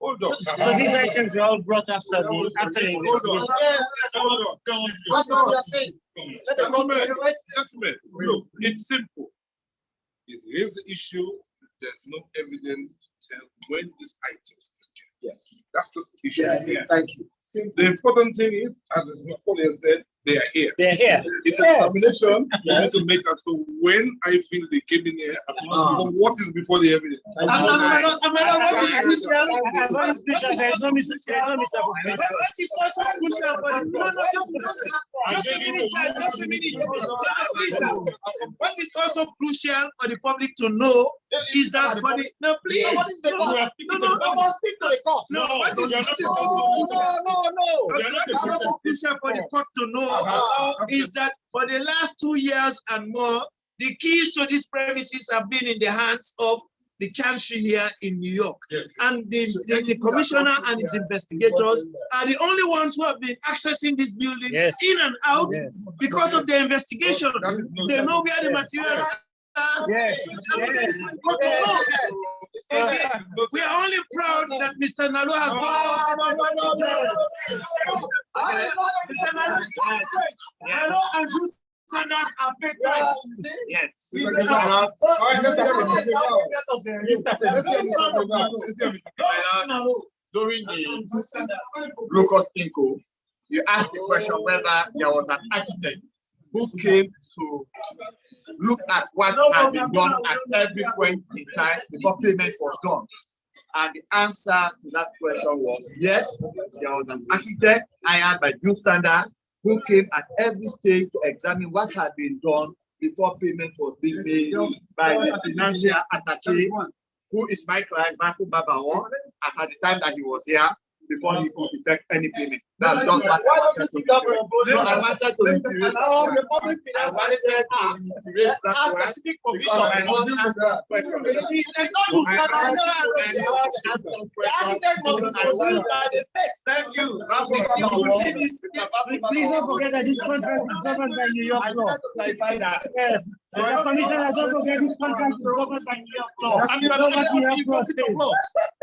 hold on. So these items were all brought after the Hold on. That's what we are saying. Gentlemen, look, it's simple. Is here's the issue. There's no evidence to tell when these items came. Yes. That's just the issue. Yes. Thank you. The important thing is, as Mr. Paul has said, they are here. They're here. It's a determination you need to make as to when I feel they came in here, or what is before the evidence. What is also crucial for the public to know is that for the speak to the court. What is also crucial for the court to know is that for the last 2 years and more, the keys to these premises have been in the hands of the chancery here in New York. Yes. And the commissioner and his investigators are the only ones who have been accessing this building in and out because of the investigation. They know where the materials are. We are only proud that Mr. Nalo has During the Locus Inco, you asked the question whether there was an architect who came to look at what had been done at every point in time before payment was done. And the answer to that question was yes, there was an architect hired by due standards who came at every stage to examine what had been done before payment was being made by the financial attaché, who is my client, Michael Babawo, as at the time that he was here, before he could effect any payment. That's just what I wanted to do. No, I wanted to reiterate that. The public finance manager has specific provision. The architect must be produced by the state. Thank you. Please don't forget that this contract is governed by New York law. Yes. The commissioner, don't forget this contract is governed by New York law. And you are not New York law states.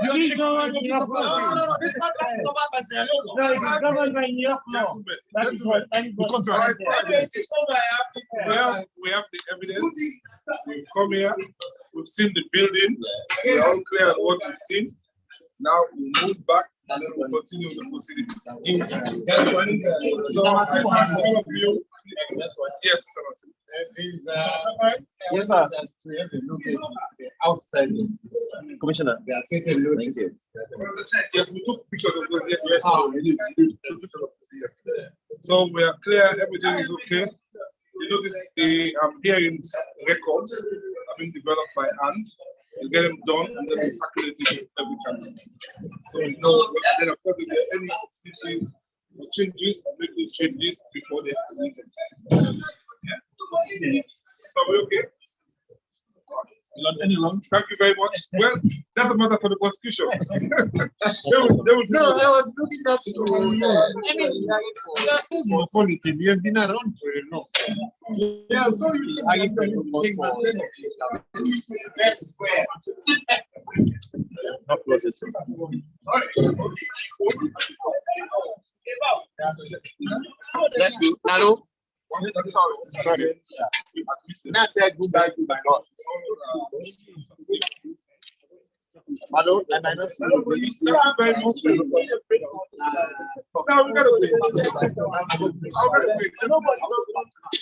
Please don't New York law. No, this contract is governed by Sierra Leone. No, it is governed by New York law. That is what anybody We have the evidence. We've come here, we've seen the building, we're all clear on what we've seen. Now we move back and then we'll continue the proceedings. That's one. So I ask all of you. Yes, yes, sir. We have to look at the outside. Commissioner. They are taking notice. Yes, we took pictures of those yesterday. So we are clear, everything is okay. You notice the hearings records have been developed by hand. You get them done and then circulated every time. So we know, and then of course, if there are any activities or changes, make those changes before they are presented. Yeah. So we okay? Thank you very much. Well, that's a matter for the prosecution. they will No, I was looking at you. You have been around for a long. Yeah, so you let's do. Hello. Sorry. Not that goodbye to my God. Hello, and I know you still have very much. No, we gotta wait.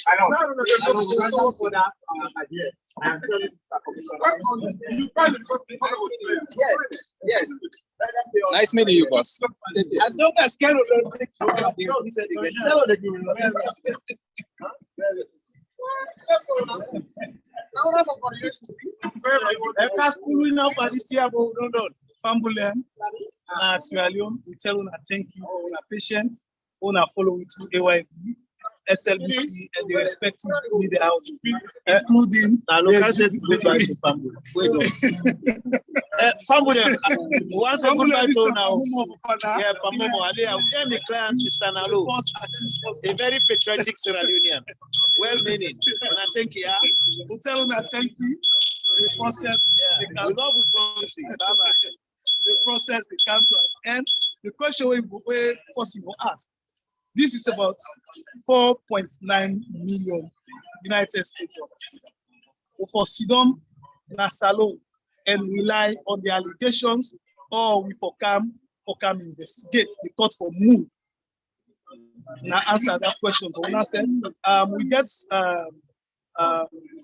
I know. Yes. Nice meeting you, boss. As long as Carol don't take Fambulen, Sierra Leone, we tell you thank you for your patience, on follow it to AYB, SLBC, and the respective media houses, including Locus said goodbye to Fambulen. Fambulen, once a goodbye to now. Yeah, Pamomo, and the client, Mr. Nalo, a very patriotic Sierra Leonean, well-meaning. And I thank you. We tell you thank you. The process, the process, they come to an end. The question we possible ask. This is about 4.9 million United States dollars. For Sidon Nasalo and rely on the allegations, or we for come investigate the court for move. Now answer that question. But when I said we get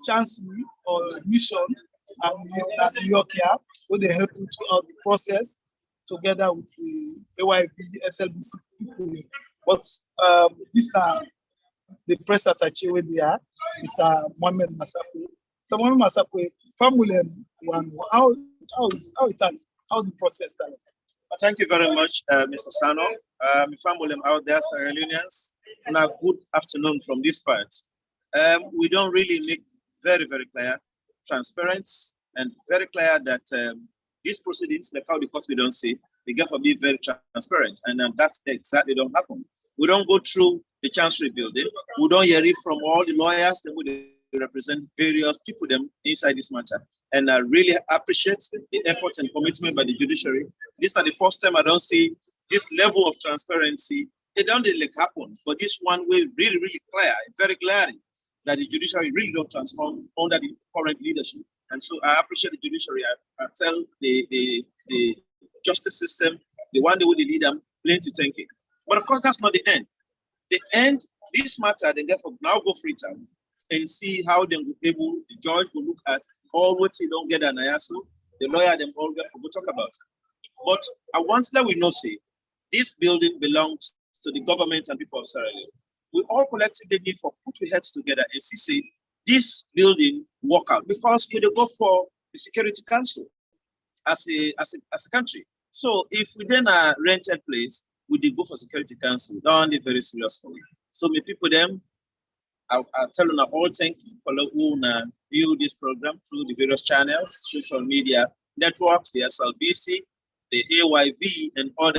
chance or mission at New York here, where they help you throughout the process together with the AYB, SLBC people. But this time, the press attaché where they are, Mr. Mohamed Masapwe. So Mohamed Masapwe, family one, how the process started? Thank you very much, Mr. Sano. Family out there, Sierra Leoneans, and a good afternoon from this part. We don't really make very, very clear, transparent, and very clear that these proceedings, like how the court we don't see, they get to be very transparent, and that's exactly don't happen. We don't go through the chancery building. We don't hear it from all the lawyers that would represent various people them inside this matter. And I really appreciate the effort and commitment by the judiciary. This is the first time I don't see this level of transparency. It don't really happen, but this one way really, really clear, very glaring, that the judiciary really don't transform under the current leadership. And so I appreciate the judiciary. I tell the justice system, the one that would lead them, plenty thinking. But of course, that's not the end. The end, this matter, they therefore now go free time and see how they will be able, the judge will look at all what he don't get an IASO, the lawyer them all get to go talk about. But I want that we know, say, this building belongs to the government and people of Sierra Leone. We all collectively need for put our heads together and see, say, this building work out, because we go for the Security Council as a country. So if we then a rented place, we did go for Security Council. That one is very serious for me. So my people them, I'll tell you all thank you for who view this program through the various channels, social media networks, the SLBC, the AYV, and other